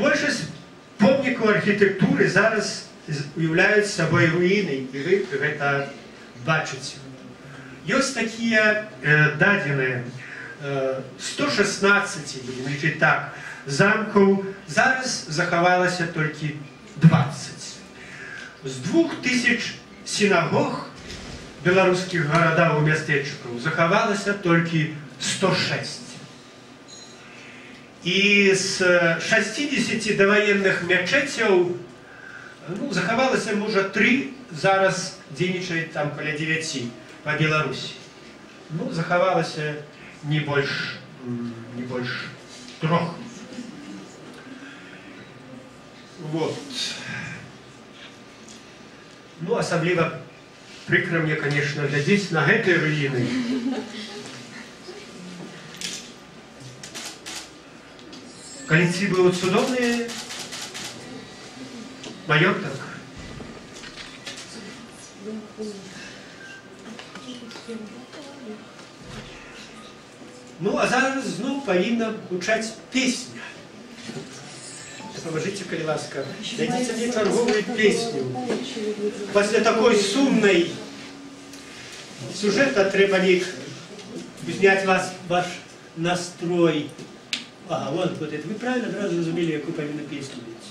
Большасць помнікаў архітэктуры зараз уяўляюць сабой руіны, і вы гэта бачыце. Ёсць такія дадзеныя 116, будем лічыць так, замкаў, зараз захавалася толькі 20. З 2000 сінагог беларускіх гарадаў і мястэчкаў захавалася толькі 106. І з 60 даваенных мячэцяў захавалася, можа, 3, зараз дзейнічае там каля 9 па Беларусі. Захавалася не больш 3. Вот. Асабліва прыкра мне, конечно, глядзець на гэтыя руіны. Каліці быў цудоўны маёнтак. А зараз зноў павінна гучаць песня. Памажыце, калі ласка, дайдзіце мне чарговую песню. Пасля такой сумнай сюжэта трэба неяк узняць ваш настрой. Ага, вот это. Вы правильно одразу зразумелі, якую павінна песню мець.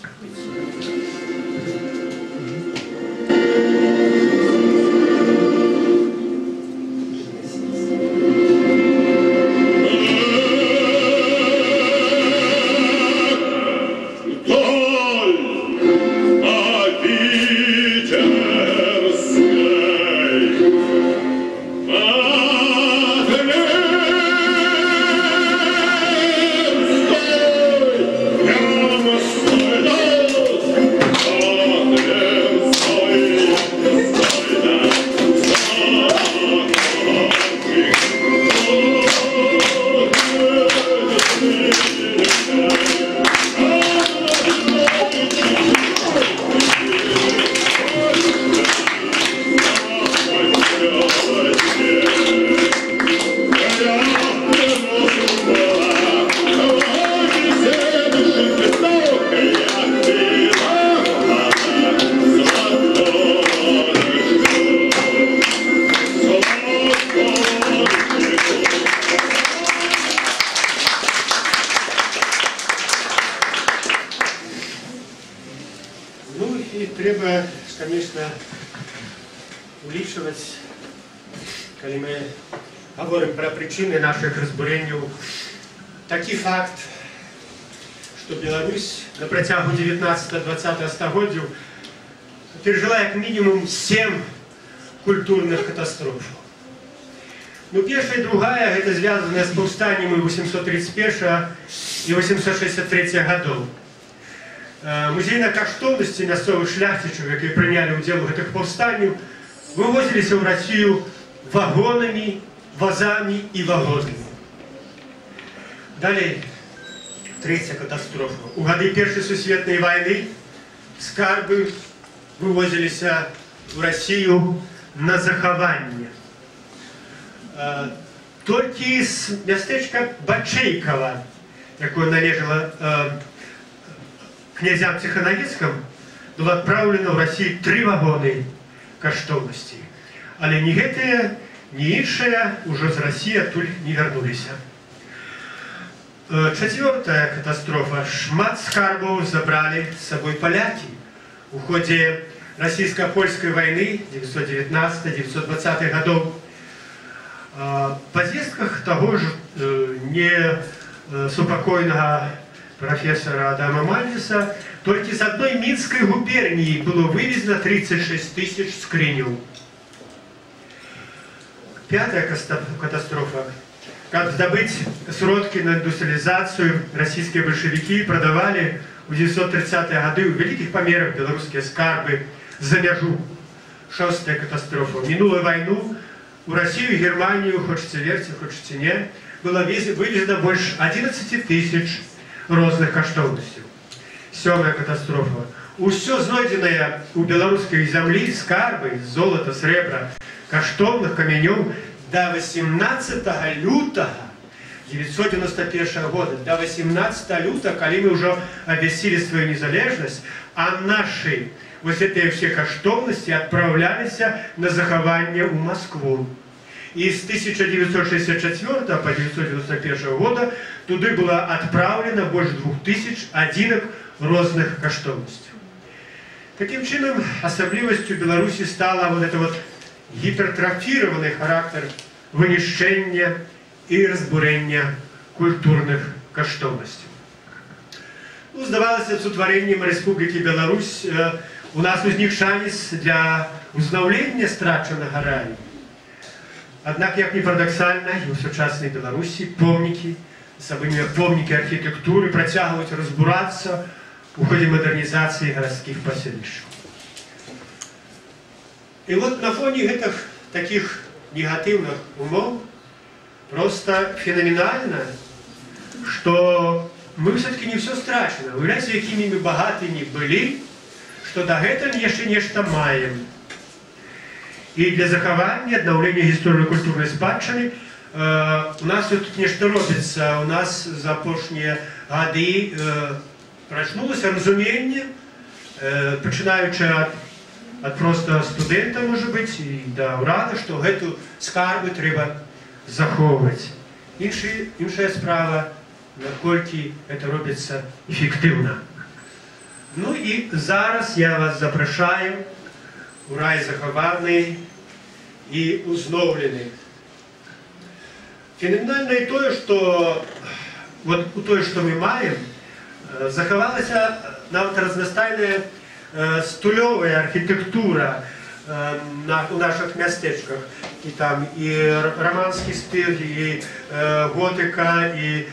Трэба, конечно, улічваць, калі мы гаворым пра прычыны нашых разбурэнняў, такі факт, што Беларусь на працягу 19-20 стагоддзяў перажыла як мінімум 7 культурных катастрофаў. Першая і другая гэта звязаная з паўстаннямі 831 і 863 гадоў. Музейныя каштоўнасці мясцовых шляхцічаў, якія прынялі ўдзел у гэтых паўстанняў, вывозіліся ў Расію вагонамі, вазамі і вагонамі. Далей, трэця катастрофа. У гады Першай сусветнай вайны скарбы вывозіліся ў Расію на захаванне. Толькі з мястэчка Бачэйкава, якое належала князям Ціханавіцкам, было адпраўлена ў Расію 3 вагоны каштоўнасцей. Але ні гэтыя, ні іншыя ўжо з Расіі адтуль не вярнуліся. Чацвёртая катастрофа. Шмат скарбаў забралі з сабой палякі. У ходзе расійска-польскай вайны 919-920 гадоў. Па звестках таго ж несупакойнага прафесара Адама Мальдзеса толькі з адной мінскай губерніі было вывезена 36 000 скрыняў. Пятая катастрофа. Каб здабыць сродкі на індустрыялізацыю, расійскія бальшавікі прадавалі ў 930-е гады ў вялікіх памерах беларускія скарбы за мяжу. Шостая катастрофа. Мінулую вайну у Расію і Германію, хочаце верце, хочаце не, было вывезена больш 11 000 розных каштоўнасцяў. Сёмая катастрофа. Усё знойдзенае ў беларускай зямлі, скарбы, золата, срэбра, каштоўных камянёў до 18 лютага 991 года, до 18 лютага, калі мы ўжо абвясцілі сваю незалежнасць, а нашы вось гэтыя ўсе каштоўнасці адпраўляліся на захаванне ў Маскву. І з 1964 по 1991 года туды была адпраўлена больш 2000 адзінак розных каштоўнасцяў. Такім чынам, асаблівасцю Беларусі стала вот это вот гіпертрафіраваны характар вынішчэння і разбурэння культурных каштоўнасцяў. Ну, здавалася, з утварэннем Рэспублікі Беларусь у нас узнік шанец для узнаўлення страчанага раю. Аднак, як ні парадаксальна, і ў сучаснай Беларусі помнікі, асабліва помнікі архітэктуры працягваюць разбурацца у ходзе мадэрнізацыі гарадскіх паселішчаў. І вот на фоне гэтых таких негативных умов просто феноменально, что мы все-таки не все страшно. Уявляете, какими мы богатыми были, что до этого еще нечто маем. И для захования, обновления историко-культурной спадщины у нас тут нечто робится. У нас за прошлые годы прочнулось разумение, начинаючи от просто студента, может быть, и до урада, что эту скарбу треба заховывать. Іншая справа, наколькі это робится эффективно. Ну и зараз я вас запрашаю у рай захованы и узновлены. Феноменально и то, что вот у той, что мы маем, заховалась нават разнастайная стулёвая архітэктура у наших мястэчках. І там і романскі стыль, і готыка, і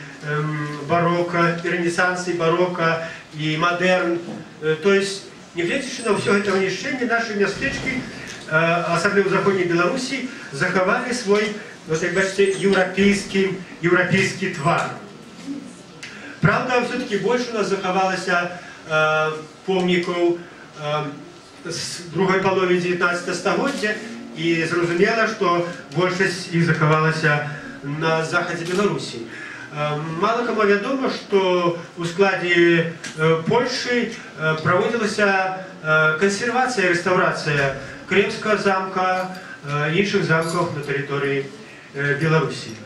барока, і ренесанс, і барока, і модерн. То есть, не глядзячы на ўсё гэта вынішчэнне, нашы мястэчкі, асабліва ў заходняй Беларусі, захавалі свой, вот, як бачыце, еўрапейскі твар. Правда, все-таки больше у нас захавалася помнікаў з другой паловы 19 стагоддзя, і зразумела, што большасць іх захавалася на захадзе Беларусі. Мало кому вядома, што ў складзе Польшы праводзілася кансервацыя, рэстаўрацыя Крымскага замка, іншых замкаў на тэрыторыі Беларусі.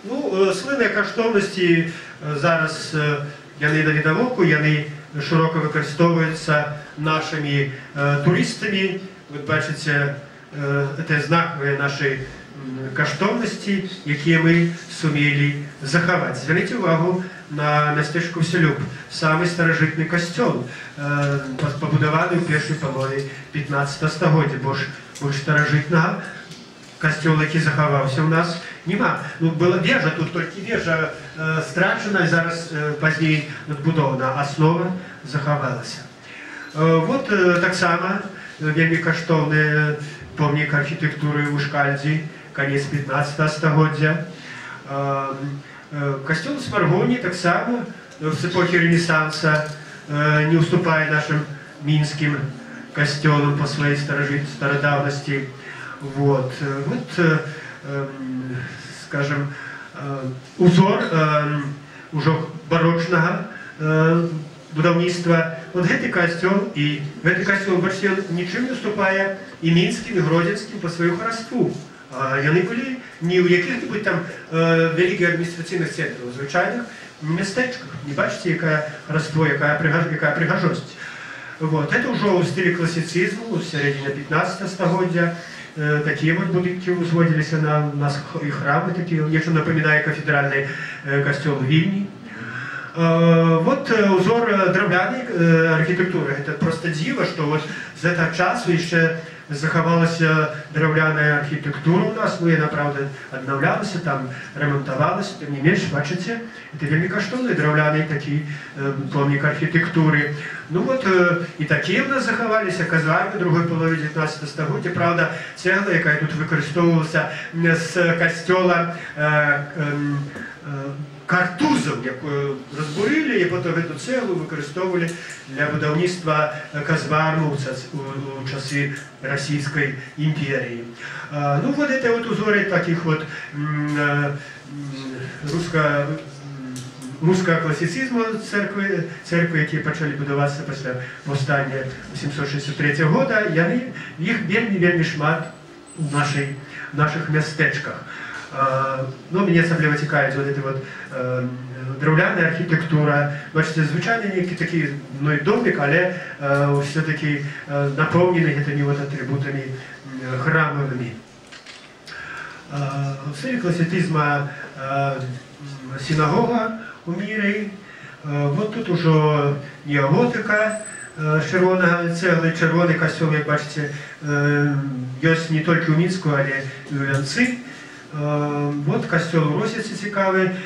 Ну, слынныя каштоўнасці зараз яны навідавоку, яны широко выкарыстоўваюцца нашими туристами. Вы бачыце, это знаковые наши каштоўнасці, якія мы сумелі захаваць. Звярніце увагу на мястэчку Селюб, самы старажытны касцёл, пабудаваны ў першай палове 15 стагоддзя. Больш старажытнага касцёл, які захаваўся у нас, нема. Ну, была вежа, тут толькі вежа страчана, зараз пазней надбудована, аснова захавалася. Вот таксама вельмі каштоўны помнік архітэктуры ў Шкальдзі, канец 15 стагоддзя. Касцёл Смаргоні таксама з эпохі Ренесанса не уступае нашим мінскім касцёлам па сваёй старадаўнасці. Вот, скажем, узор ужо барочнага будаўніцтва. Вот гэты касцёл, і гэты касцёл, бачыце, нічым не уступае і мінскім, і гродзенскім па сваю хараству. Яны былі не ў якіх-небудзь там вялікіх адміністрацыйных цэнтрах, у звычайных мястэчках. Не бачыце, якая раство, якая прыгажосць. Вот. Это ўжо ў стылі класіцызму, у сярэдзіне 15 стагоддзя. Такія вот будынкі узводзіліся на і храмы, такія, нечто напамінае кафедральны касцёл Вільні. Вот узор драўлянай архітэктуры. Это просто дзіва, што вот з гэтага часу яшчэ захавалася драўляная архітэктура у нас, ну яна, правда, аднаўлялася, там рамантавалася, тым не менш, бачыце, это вельмі каштоўны драўляны такі помнік архітэктуры. Ну вот і такія у нас захаваліся казармы другой паловы 19 стагоддзя, правда, цэгла, якая тут выкарыстоўвалася з касцёла Картузаў, якую разбурылі, і потым гэту цэглу выкарыстоўвалі для будаўніцтва казармаў у часы Расійскай імперіі. Ну вот это вот узоры таких вот рускага класіцызму церквы, якія пачалі будавацца пасля паўстання 863 года, яны іх вельмі шмат у нашых мястэчках. Ну, мяне асабліва цікавіць вот эта вот драўляная архітэктура. Бачыце, звычайна нейкі такі домик, але все-таки напоўнены гэтымі вот атрибутамі храмавымі. В стылі класіцызма сінагога у міры. Вот тут ужо неаготыка з чырвонага цэглы, чырвоны касцёл, як бачыце, ёсць не толькі ў Мінску, але і ў Вянцы. Вот касцёл у Росіцы цікавы.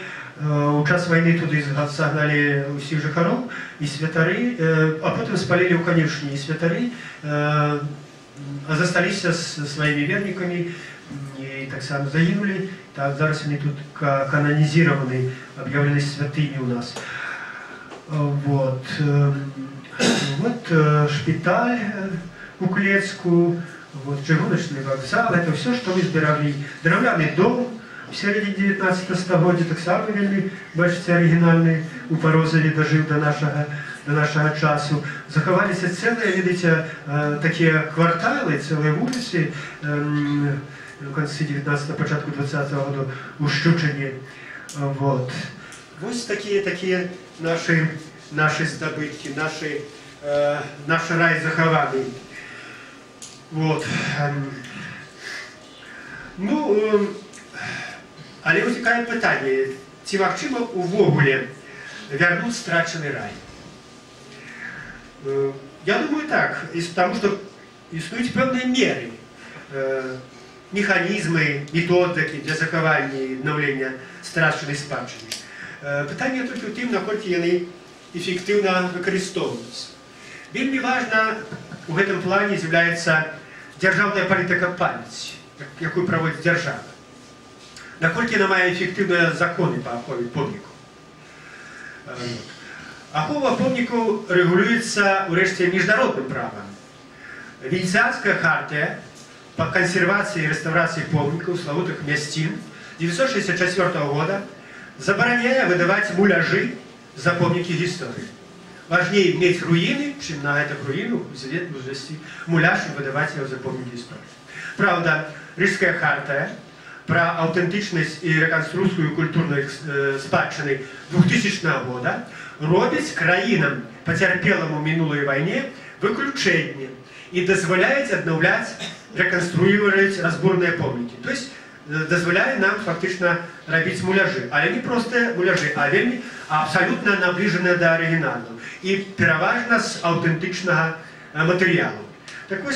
У час вайны туды загналі ўсіх жыхароў і святары, а потым спалілі ў канюшні і святары, а засталіся з сваімі вернікамі і таксама загінулі. Так, зараз яны тут кананізіраваны, аб'яўлены святымі ў нас. Вот шпіталь у Клецку, вот чыгуначны вакзал, это все, что мы зберагли. Драўляны дом в сярэдзіне 19 стагоддзя таксама вельмі, бачыце, арыгінальны, у Парозаве дажыў до нашага часу. Захаваліся цэлыя, видите, такія кварталы, цэлыя вуліцы у канцы 19-го, пачатку 20-го года у Шчучыне. Вот. Вось такія наши здабыткі, наш рай захаваны. Вот. Ну, але ўзнікае пытанне, ці магчыма увогуле вярнуць страчаны рай? Я думаю, так, потому что існуюць пэўныя меры, механізмы, методыкі для захавання і аднаўлення страчанай спадчыны. Пытанне толькі ў тым, наколькі яны эфектыўна выкарыстоўваюцца. Вельмі важна у гэтым плане з'яўляецца дзяржаўная палітыка памяці, якую праводзіць дзяржава. Наколькі яна мае эфектыўныя законы па ахове помнікаў. Ахова помнікаў рэгулюецца ўрэшце міжнародным правам. Венецыянская хартыя по консервации и реставрации помников славутых мясцін 1964 года забороняя выдавать муляжи за помники истории. Важнее иметь руины, чем на эту руину взвести муляж и выдавать его за помники истории. Правда, Рижская хартия про аутентичность и реконструкцию культурной спадщины 2000 года робить краинам, потерпелым у минулой войне, выключение и дозволяет обновлять, реконструировать разборные помники. То есть дозволяет нам фактично робить муляжи. А не просто муляжи, а вельми абсолютно наближенные до оригинала. И переважно с аутентичного материала. Так вот,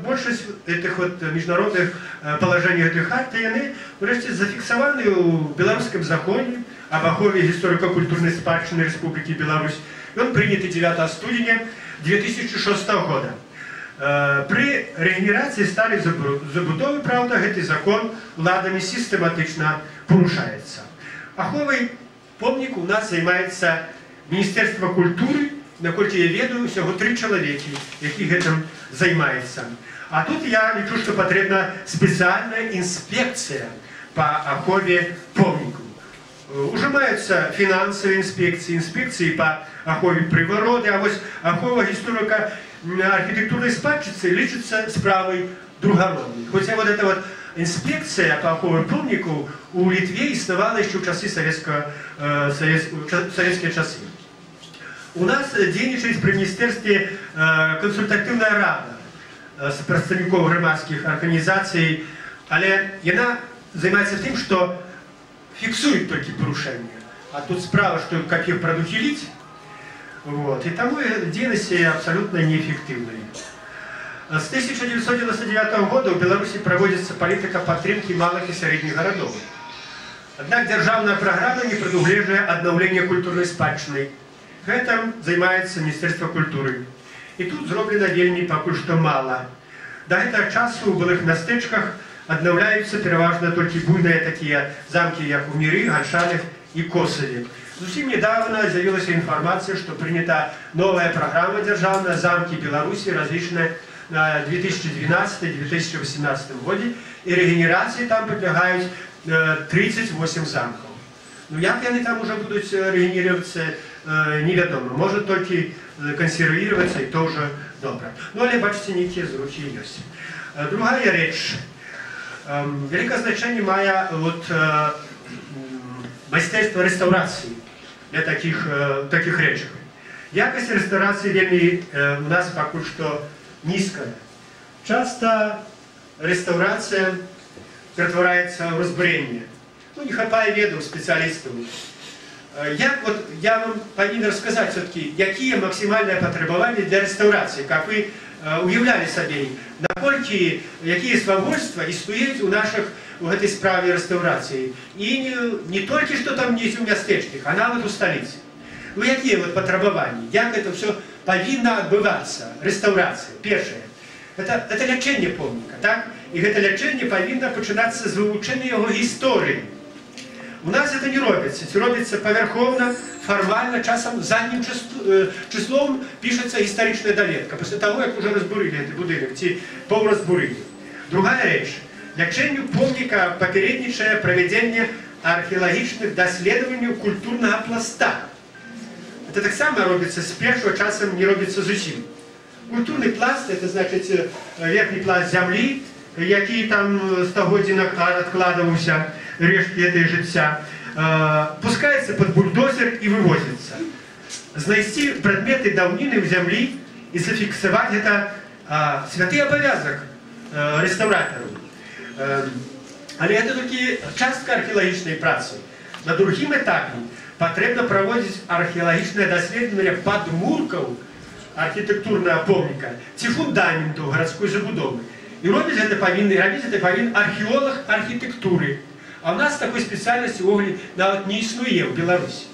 большинство этих вот международных положений этой харты, они врешті зафиксованы в белорусском законе об охове историко-культурной спадщины Республики Беларусь. И он принят 9 студеня 2006 года. При регенерации стали забудовы, правда, этот закон владами систематично порушается. Аховой помник у нас занимается Министерство культуры, наколькі я ведаю, всего 3 чоловіки, які гэтым займаюцца. А тут я лічу, что потребна специальная инспекция по ахове помников. Ужимаются финансовые инспекции, инспекции по ахове природы, а вот ахова историко-архитектурной спадщины лічится справой другородной. Хотя вот эта вот інспекцыя па ахове помнікаў у Літве існавала яшчэ ў часы савецкія часы. У нас дзейнічаюць пры міністэрстве кансультатыўная рада з прадстаўнікоў грамадскіх арганізацый, але яна займаецца тым, што фіксуюць толькі парушэнні. А тут справа, што каб іх прадухіліць, і таму дзейнасць абсалютна неэфектыўная. С 1999 года ў Беларусі праводзіцца палітыка падтрымкі малых і сярэдніх гарадоў. Аднак дзяржаўная праграма не прадугледжвае аднаўлення культурнай спадчыны. Гэтым займаецца Міністэрства культуры. І тут зроблена вельмі пакуль што мала. Да гэтага часу ў былых мястэчках аднаўляюцца пераважна толькі буйныя такія замкі, як у Міры, Гальшанах і Косаве. Зусім недавно з'явілася інфармацыя, што прынята новая праграма дзяржаўная «Замкі Беларусі», разлічаная на 2012-2018 годзе, і рэгенерацыі там падлягаюць 38 замкаў. Ну як яны там уже будуць рэгенерироваться, невядома. Может толькі кансервироваться, і то уже добра. Ну але бачыце, нейкія зрухі ёсць. Другая рэч. Вялікае значэнне мае майстэрства рэстаўрацыі для такіх рэчаў. Якасць рэстаўрацыі вельмі у нас пакуль што нізкая. Часта рэстаўрацыя ператвараецца ў разбурэнне. Ну, не хапае ведаў спецыялістаў. Я вам павінен расказаць все-таки, якія максімальныя патрабаванні для рэстаўрацыі, каб вы уяўлялі сабе, наколькі якія свавольства існуюць у гэтай справе рэстаўрацыі. І не толькі што там недзе ў мястэчках, а нават у сталіцы. Ну, якія патрабаванні, як гэта ўсё павінна адбывацца, рэстаўрацыя. Першае, гэта лячэнне помніка, так? І гэта лячэнне павінна пачынацца з вывучэння яго гісторыі. У нас это не робіцца, ці робіцца павярхоўна, фармальна, часам заднім числом пішацца гістарычная даведка, пасля таго, як уже разбурылі гэты будынак, ці паўразбурылі. Другая рэч. Лячэнню помніка папярэднічае правядзенне археалагічных даследаванняў культурнага пласта. Это таксама робіцца спершу, часам не робіцца зусім. Культурны пласт, это значыць верхні пласт зямлі, які там стагоддзі адкладваўся, рэшткі этой жыцця, пускаецца пад бульдозер і вывозіцца. Знайсці прадметы даўніны ў зямлі і зафіксаваць гэта святы абавязак рэстаўратараў. Але гэта толькі частка археалагічнай працы. На другім этапе патрэбна праводзіць археалагічнае даследаванне падмуркаў архітэктурнага помніка ці фундаменту гарадской забудовы. І рабіць гэта павінен археолог архітэктуры. А ў нас такой спецыяльнасці ўвогуле нават не існуе ў Беларусі.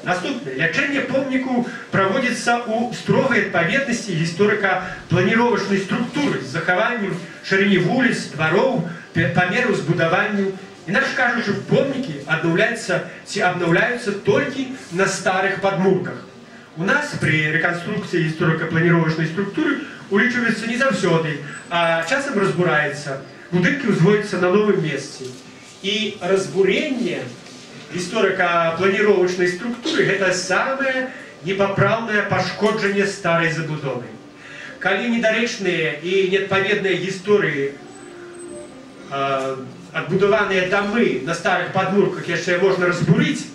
Наступнае. Лячэнне помніку праводзіцца ў строгай адпаведнасці гісторыка-планіровачнай структуры з захаваннем шырыні вуліц, двароў, памераў збудаванняў. Інакш кажучы, помнікі аднаўляюцца ці абнаўляюцца толькі на старых падмурках. У нас пры рэканструкцыі гісторыка-планіровачнай структуры улічваецца не заўсёды, а часам разбураецца. Будынкі ўзводзяцца на новым месцы. І разбуренне гісторыка-планіровачнай структуры – гэта самае непапраўнае пашкоджанне старай забудовы. Калі недарэчныя і неадпаведныя гісторыі, адбудаваныя дамы на старых падмурках яшчэ можна разбурыць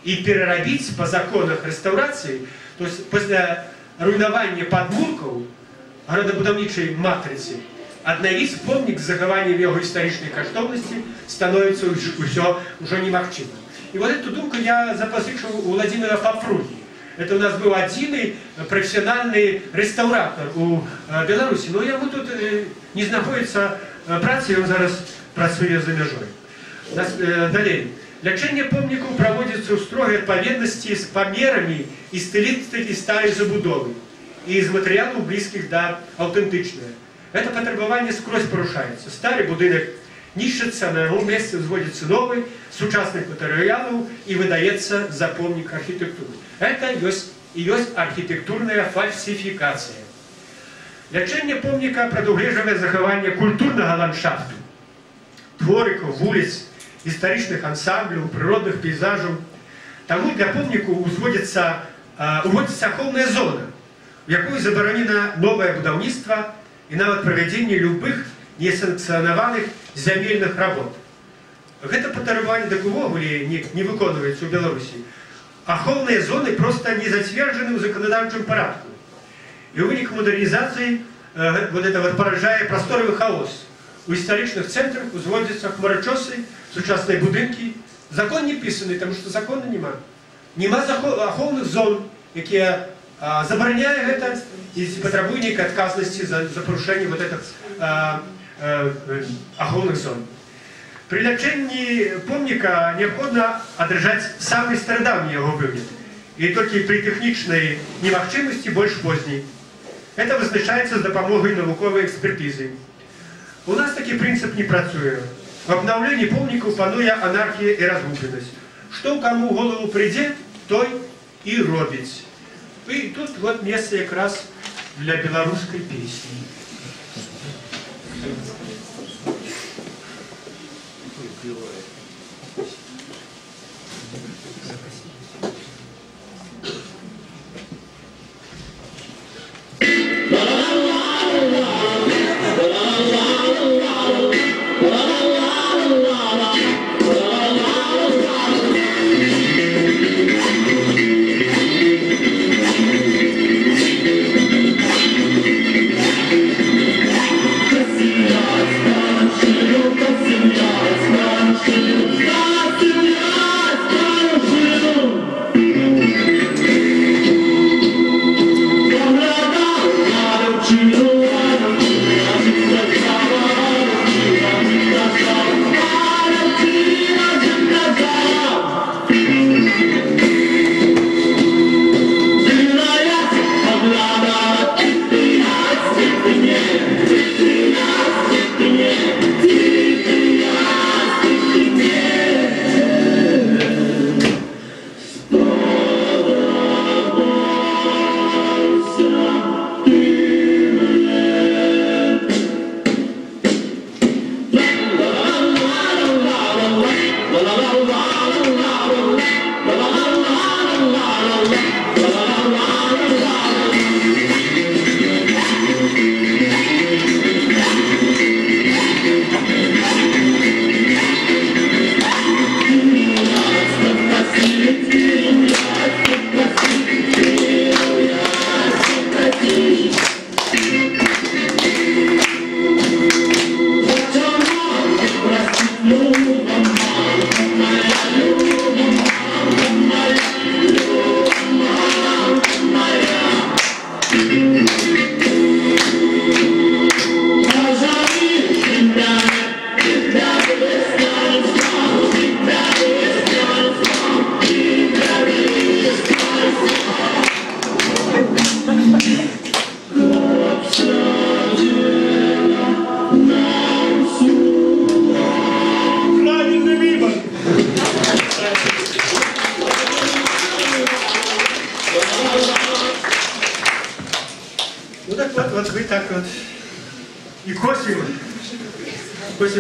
і перарабіць па законах рэстаўрацыі, то пасля руйнавання падмуркаў гарадабудаўнічай матрыцы аднавіць помнік з захаваннем яго гістарычнай каштоўнасці становіцца ўсё ўжо немагчыма. І вот эту думку я запазычыў у Владимира Попруги. Это у нас быў адзіны прафесіянальны рэстаўратар у Беларусі. Но яму тут не знаходзіцца працы, ён зараз працуе за мяжой. Далей. Лячэнне помнікаў праводзіцца ў строгай адпаведнасці з памерамі і стылістыкай старай забудовы і з матэрыялаў блізкіх да аўтэнтычнага. Это патрабаванне скрозь парушаецца. Стары будынак нішчыцца, на яго месцы ўзводзіцца новы, сучасных матэрыялаў і выдаецца за помнік архітэктуры. Это ёсць архітэктурная фальсіфікацыя. Лячэнне помніка прадугледжвае захаванне культурнага ландшафту, дворыкаў, вуліц, гістарычных ансамбляў, прыродных пейзажаў. Таму для помніку ўводзіцца ахоўная зона, у якой забаронена новае будаўніцтва і нават правядзенне любых несанкцыянаваных зямельных работ. Гэта патарыванне так увогуле не выконваецца ў Беларусі. Ахоўныя зоны проста не зацверджаны ў заканадаўчым парадку. І ў выніку модернізацыі вот это вот поражае прасторавы хаос. У гістарычных цэнтрах узводзяцца хмарачосы, сучасныя будынкі. Закон не пісаны, таму што закона няма. Нема ахоўных зон, якія забараняе гэта і патрабуе нейкай адказнасці за парушэнне вот этих ахоўных зон. При лячэнні помніка неабходна адрыжаць самы старадаўні яго выгляд, і толькі пры тэхнічнай немагчымасці больш позней. Это вызначаецца з дапамогай навуковай экспертызы. У нас такі прынцып не працуе. В обновлении помнікаў пануе анархія і разгубленасць. Што каму ў голову прыйдзе, той і робіць. І тут вот месца якраз для беларускай песні. Вот вы так вот и косим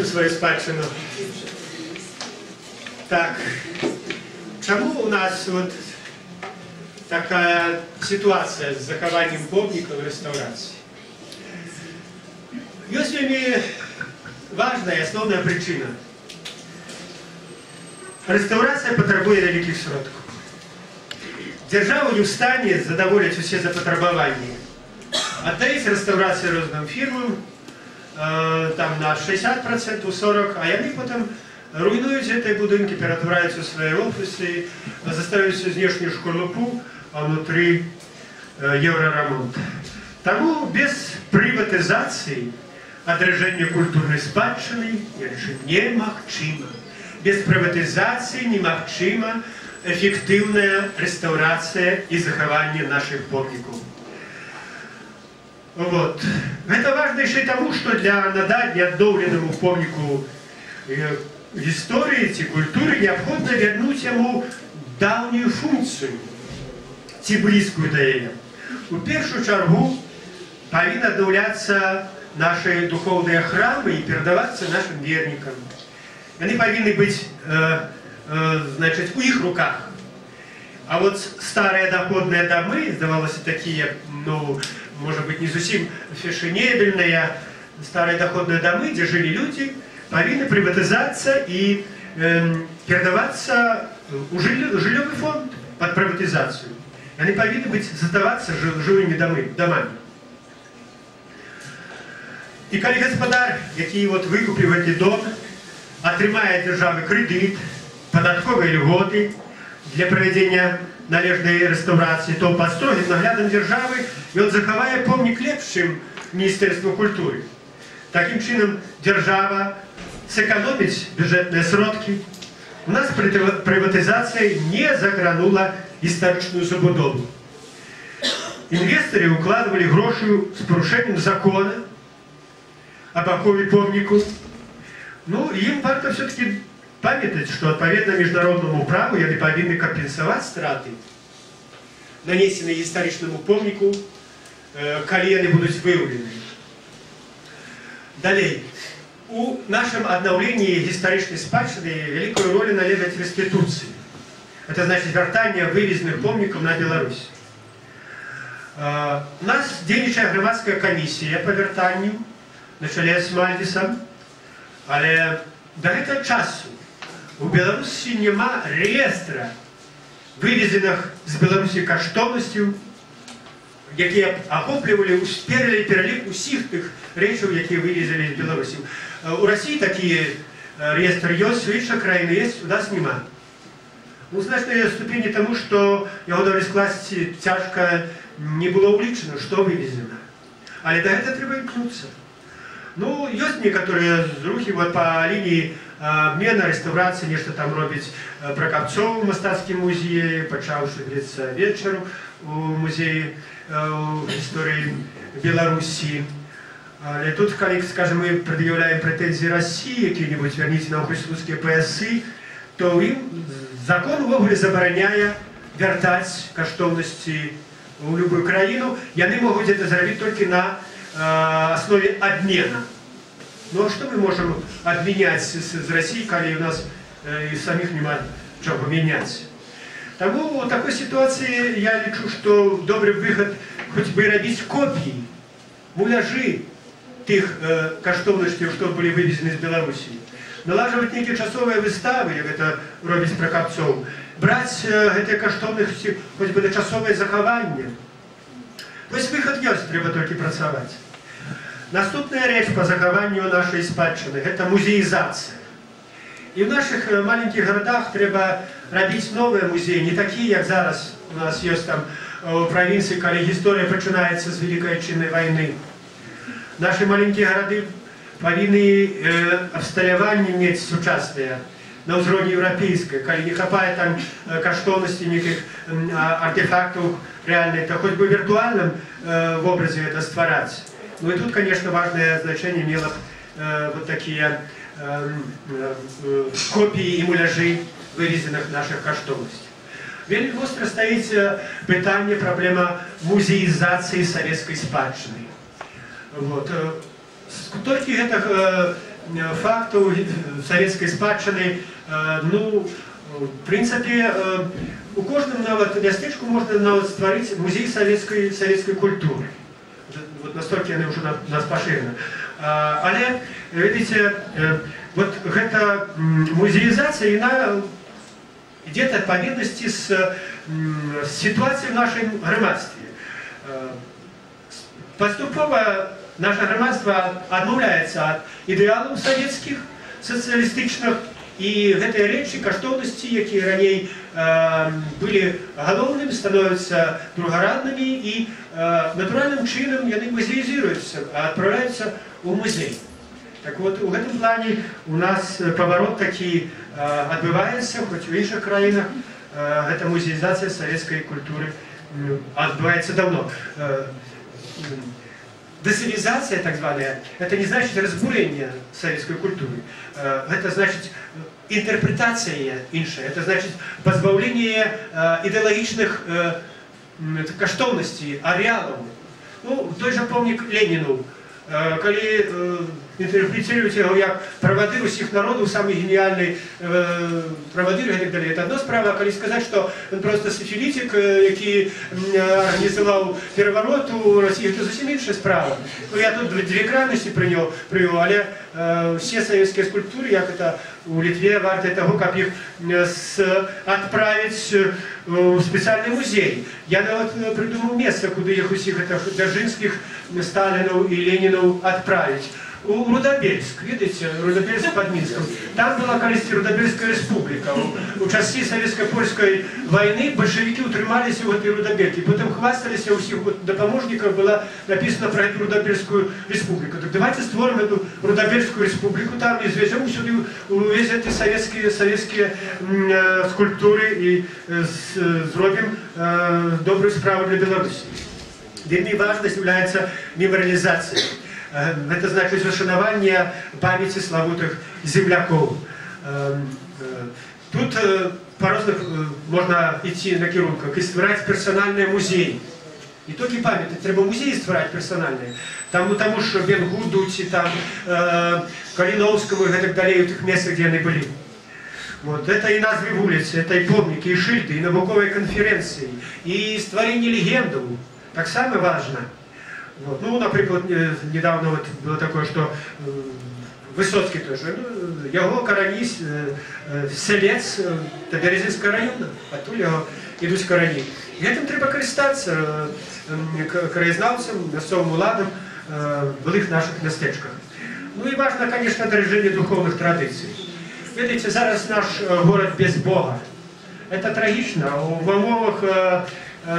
свою спадщину. Так, чему у нас вот такая ситуация с захованием помников и реставрацией? Есть вельми важная и основная причина. Реставрация потребует великих сродков. Держава не в стане задоволить все запотребования. Отдаюць рэстаўрацыі розным фірмам, там на 60%, 40%, а яны потым руйнуюць гэтыя будынкі, ператвараюць у свае офісы, заставаюць знешнюю шкарлупу, а внутры еўрарамонт. Таму без прыватызацыі адрыжэння культурнай спадчыны немагчыма. Без прыватызацыі немагчыма эфектыўная рэстаўрацыя і захаванне нашых помнікаў. Вот. Это важно еще и тому, что для надання адноўленаму помніку гісторыі ці культуры необходимо вернуть ему даўнюю функцию, ці блізкую да яе. У першую чаргу павінны аднаўляцца наши духовныя храмы і перадавацца нашим вернікам. Яны павінны быць значит, у іх руках. А вот старые доходные домы, здавалося, такие, ну, может быть, не зусім фешенебельные, старые доходные домы, где жили люди, повинны приватизация и передаваться у жилевый фонд под приватизацию. Они повинны быть задаваться жилыми домами. І коли господар, який викупив эти доми, отримає держави кредит, податкові льготи для проведення належної реставрації, то під строгим наглядом держави він заховає помник лепшим Міністерству культури. Таким чином держава сэкономить бюджетные сродки. У нас приватизация не загранула историчную забудову. Инвесторы укладывали гроши с порушением закона об ахове помнику. Ну, им варто все-таки памятать, что отповедно международному праву они повинны компенсовать страты, нанесенные историчному помнику, коли они будут выявлены. Далее. У нашем обновлении исторической спадщины великую роль належит реституции. Это значит вертание вывезенных помников на Беларусь. У нас денежная громадская комиссия по вертанию, на чоле с Мальдисом, але до этого часу у Беларуси нема реестра вывезенных с Беларуси каштовностей, які охоплювали перелік усіх тих речей, які вивезли з Білорусі. У Росії такі реєстри є, в інших країнах є, у нас нема. Ну, значної ступені тому, що його до розкласти тяжко не було улічено, що вивезено. Але до цього треба імкнутися. Ну, є некоторые рухи по лінії обмена, реставрації, нечто там робить Прокопцов в Мастацькому музеї, почавши, говориться, вечір у музеї истории Белоруссии. И тут, коли, скажем, мы предъявляем претензии России, какие-нибудь, верните нам хоть русские поясы, то им закон вовремя забороняя вертать каштовности в любую краину, и они могут это сделать только на основе обмена. Ну а что мы можем обменять с Россией, коли у нас и самих нема чего поменять? Тому в такой ситуации я лечу, что добрый выход хоть бы робить копии, муляжи тех каштовностей, что были вывезены из Беларуси. Налаживать некие часовые выставы, как это робить Прокопцов, брать эти каштовности хоть бы на часовое захование. То есть выход есть, треба только працевать. Наступная речь по захованию нашей спадщины – это музеизация. И в наших маленьких городах треба робить новые музеи, не такие, как зараз у нас есть там в провинции, когда история начинается с Великой Отечественной войны. Наши маленькие города повинны обсталявание иметь сучасные на уровне европейской, когда не хватает там каштовности, никаких артефактов реальных, то хоть бы в виртуальном в образе это створать. Ну и тут, конечно, важное значение имело вот такие копии и муляжи вывезенных наших каштовностей. Вельми остро стоит питание, проблема музеизации советской спадщины. Вот. Только этих фактов советской спадщины, ну, в принципе, у каждого местечку можно створить музей советской культуры. Вот настолько они уже нас поширены. Але, видите, вот эта музеизация, она идет от повинности с ситуацией в нашем громадстве. Поступово наше громадство отмовляется от идеалов советских, социалистичных, и в этой речи каштовности, которые ранее были головными, становятся другорадными, и натуральным чином они музеизируются, отправляются в музей. Так вот, в этом плане у нас поворот таки отбывается, хоть в інших краинах эта музеизация советской культуры отбывается давно. Децивилизация, так званая, это не значит разбурение советской культуры. Это значит интерпретация иншая, это значит позбавление идеологичных каштовностей, ареалов. Ну, той же помник Ленину, коли интерпретировать его как праводыр всех народов, самый гениальный праводыр и так далее. Это одна справа, а коли сказать, что он просто сифилитик, который организовал переворот у России, это совсем меньшая справа. Ну, я тут две крайности привел, але все советские скульптуры, как это у Литве, варты того, как их отправить в специальный музей. Я вот придумал место, куда их всех Дзержинских, Сталинов и Ленинов отправить. У Рудобельск, видите, Рудобельск под Минском. Там была, кажется, Рудобельская республика. У часы советско-польской войны большевики утримались в этой Рудобельке. Потом хвастались, у всех допоможников было написано про эту Рудобельскую республику. Так давайте створим эту Рудобельскую республику, там извезем сюда весь эти советские скульптуры и сделаем добрую справу для Беларуси. Вельми важно является мемориализация. Это значит ушанование памяти славутых земляков. Тут по-разному можно идти на кірунках и створять персональный музей. Не только памяти, треба музеи створять персональные. Тому что Бенгудуці, там, Калиновскому и так далее, в тех местах, где они были. Вот. Это и назвы улицы, это и помники, и шильды, и науковые конференции, и створение легендов. Так самое важно. Вот. Ну, например, недавно вот было такое, что Высоцкий тоже, ну, его корони селец Березинского района, оттуда идут корони. И этим треба користаться краєзнавцам, місцевим уладам в былых наших местечках. Ну и важно, конечно, дорожение духовных традиций. Видите, зараз наш город без Бога. Это трагично. В умовах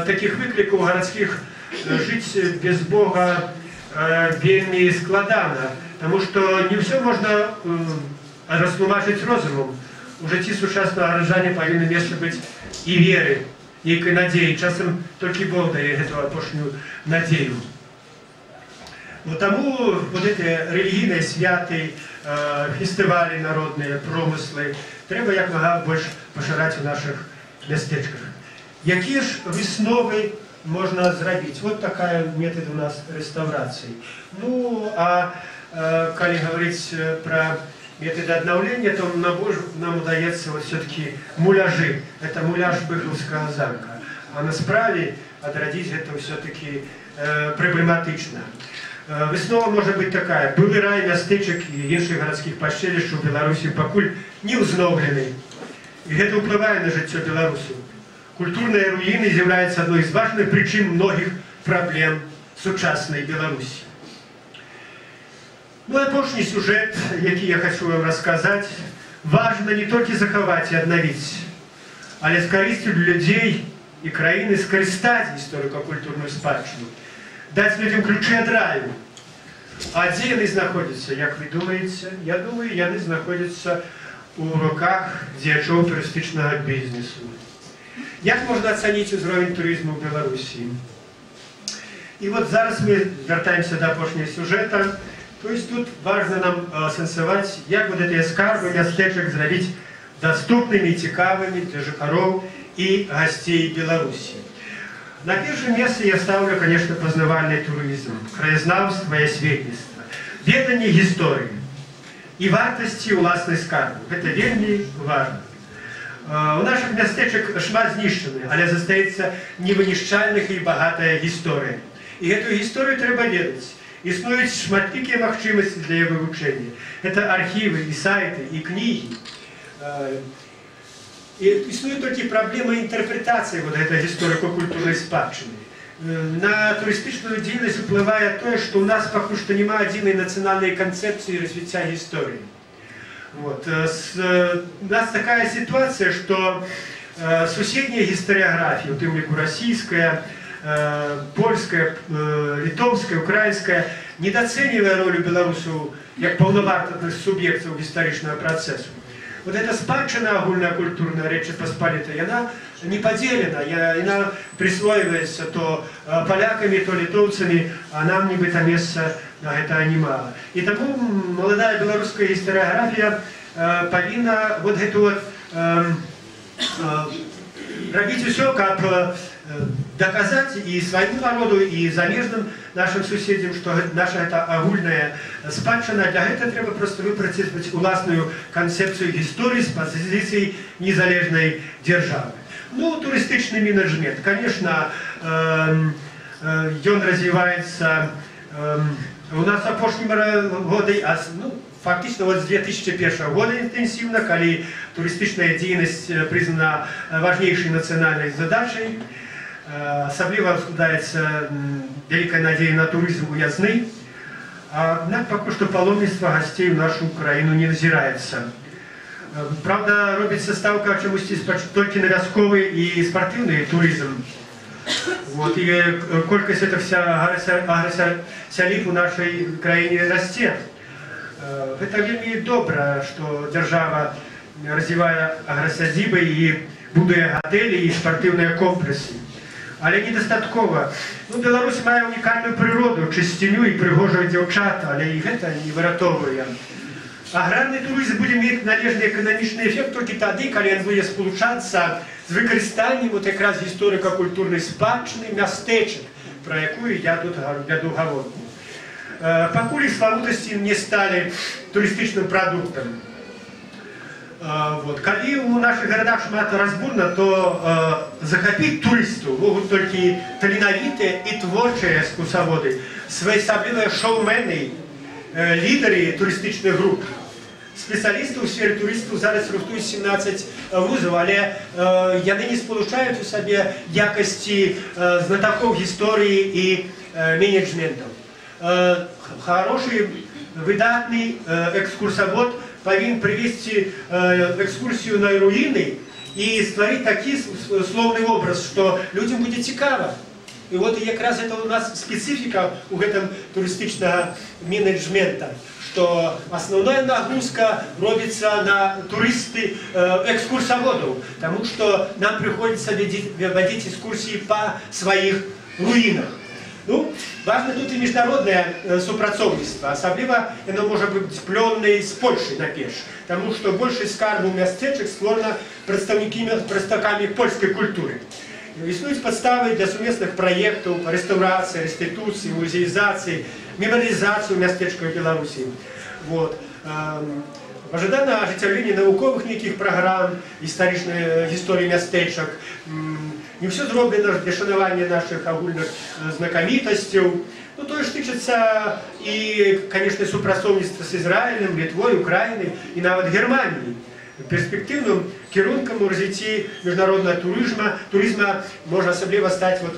таких викликів городских жить без Бога вельми складано, потому что не все можно растлумачить розумом. У житті сучасного горожане повинны место быть и веры, и надеи. Часом только Бог дает эту опошнюю надею. Но тому вот эти религійні святи, фестивалі народні, промисли, треба як мога більше поширати в наших містечках. Які ж висновки можно зробить? Вот такая метод у нас реставрации. Ну, а коли говорить про методы обновления, то нам удается вот все-таки муляжи. Это муляж Быховского замка. А насправді отродить это все-таки проблематично. Веснова может быть такая. Былый рай мястечек и інших городских пащелищ у Беларуси покуль не узнавлены. И это уплывает на життя белорусов. Культурные руины являются одной из важных причин многих проблем сучасной Беларуси. Ну, опошний сюжет, який я хочу вам рассказать, важно не только заховать и обновить, але с користью для людей и краины скористать историко-культурную спадщину, дать людям ключи от раю. А где они находятся, як вы думаете? Я думаю, они находятся у руках діячів туристичного бізнесу. Як можна оцінити уровень туризму в Беларуси? И вот зараз мы вертаемся до опошнего сюжета. То есть тут важно нам сенсовать, як вот эти скарбы мястечек сделать доступными и цікавыми для жихаров и гостей Беларуси. На первое место я ставлю, конечно, познавальный туризм, краезнавство и осветництво, ведание истории и вартости власной скарбу. Это вельми важно. У наших мястечек шмат знищены, але застається невынішчальных и богатая история. И эту историю треба ведать. Існують шматлікія махчимості для її вивчення. Это архивы, и сайты, и книги. И существует только проблема интерпретации вот этой историко-культурной спадщины. На туристичную деятельность впливает то, что у нас пока что нема единой национальной концепции развития истории. Вот. У нас такая ситуация, что соседняя историография, вот именно российская, польская, литовская, украинская, недооценивая роль белорусов как полновартных субъектов исторического процесса. Вот эта спадщина огульнокультурная Речи Посполитой, она не поделена, она присвоивается то поляками, то литовцами, а нам не бы-то места на это немало. И тому молодая белорусская историография повинна вот эту вот робить все, как доказать и своему народу, и замежным нашим соседям, что наша это агульная спадщина. Для этого треба просто выпрацаваць уласную концепцию истории с позиции незалежной державы. Ну, туристичный менеджмент, конечно, он развивается у нас апошнім годы, ну, фактично вот с 2001 года интенсивно, когда туристичная деятельность признана важнейшей национальной задачей. Особливо складається велика надія на туризм уязний. Однак поки що паломництво гостей в нашу Україну не назирається. Правда, робиться ставка чомусь тільки на військовий і спортивний туризм. Вот, и колькость этого агросялів у нашей краине растет. Это вельми добре, что держава развивает агросадибы и будує готелі и спортивные комплексы. Але недостатково. Ну, Беларусь має унікальну природу, чистиню і пригожих дівчат, але і це не виратовує. Аграрний туризм буде мати належний економічний ефект тільки тоді, коли він буде сполучатися з використанням от якраз історико-культурної спадщини містечок, про яку я тут веду говорку. Покуль славутості не стали туристичним продуктом. Вот. Коли у наших городах шмат разбурно, то захопить туристу могут только талановитые и творчие экскурсоводы, своеособливые шоумены, лидеры туристичных групп. Спеціалісти у сфері туристів зараз рухтують 17 вузів, але вони не сполучають у собі якості знатоків історії і менеджменту. Хороший, видатний екскурсовод повинен привести экскурсию на руины и створить такой словный образ, что людям будет цікаво. И вот и как раз это у нас специфика у этого туристичного менеджмента, что основная нагрузка робится на туристы экскурсоводов, потому что нам приходится водить экскурсии по своих руинах. Ну, важно тут и международное супрацовництво, особливо оно может быть пленное с Польшей на пеш, потому что больше скарбу местечек створено представниками польской культуры. Існують подстави для сумісних проєктів реставрації, реституції, музеїзації, меморіалізації местечка в Білорусі. Вот. Ожидано оживлення наукових неких програм, історії местечок. Не все зроблено для шанування наших агульних знакомитостей. Ну, то ж тичиться і, конечно, супрацовництво з Ізраїлем, Литвою, Україною і навіть Германією. Перспективным кірунком у развитии международного туризма можно особливо стать вот,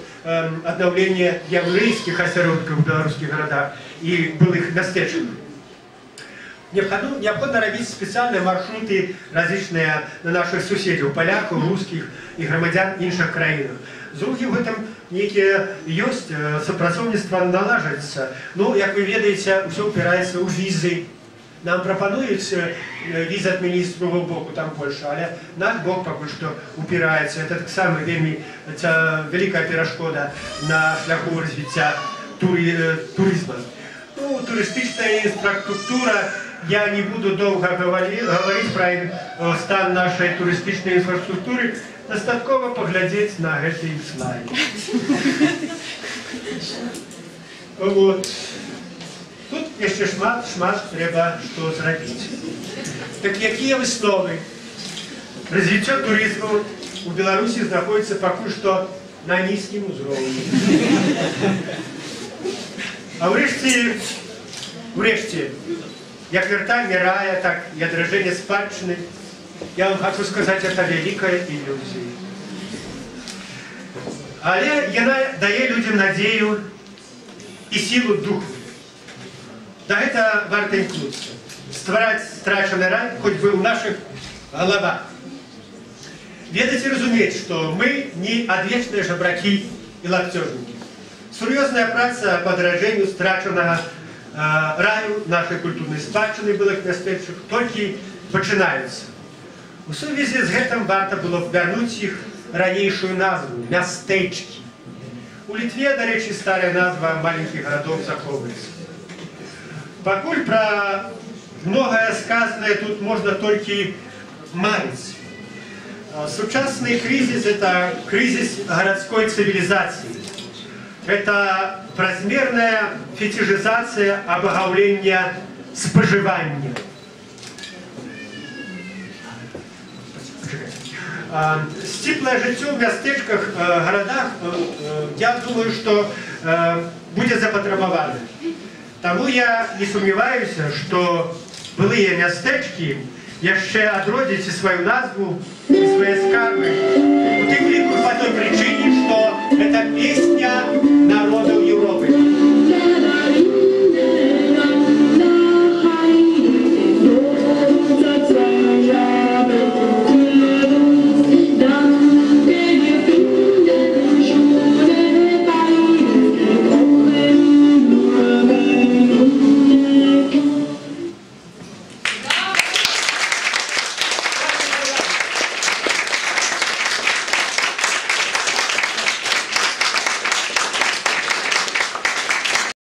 обновление еврейских осередков в белорусских городах и былых местечек. Необходимо робить специальные маршруты различные на наших соседей, поляков, русских и громадян інших країнах. З другим в этом некие есть, сопрацовництво налаживается. Ну, как вы ведаете, все упирается у визы. Нам пропонують віз відмінити з другого боку, там Польща, але наш бок поки що упирається. Це так само ця велика перешкода на шляху розвиття туризму. Ну, туристична інфраструктура, я не буду довго говорити про стан нашої туристичної інфраструктури, достатково поглядіти на цей слайд. Вот. Тут jeszcze шмат треба що зробити. Так які висновки? Розвиття туризму у Білорусі знаходиться поки що на низькому рівні. А врешті, як вертання рая, так і відраження спадщини, я вам хочу сказати, це велика ілюзія. Але вона дає людям надію і силу духу. Да это варто имкнуться. Створять страшный рай хоть бы в наших головах. Ведать и разуметь, что мы не одвечные жебраки и лаптежники. Серьезная праца по дорожению страшного раю нашей культурной спадщины былых местечек только начинается. В связи с этим варто было вернуть их ранейшую назву – местечки. У Литве, до речи, старая назва маленьких городов заховывается. Покуль про многое сказанное тут можно только марить. Сучасный кризис – это кризис городской цивилизации. Это празмерная фетишизация обагаўлення споживания. Сціплае жыццё в мястэчках, городах, я думаю, что будет запатрабавана. Таму я не сомневаюсь, что былыя мястэчкі яшчэ адродзяць сваю назву и свои скарбы. У тым ліку по той причине, что это песня народа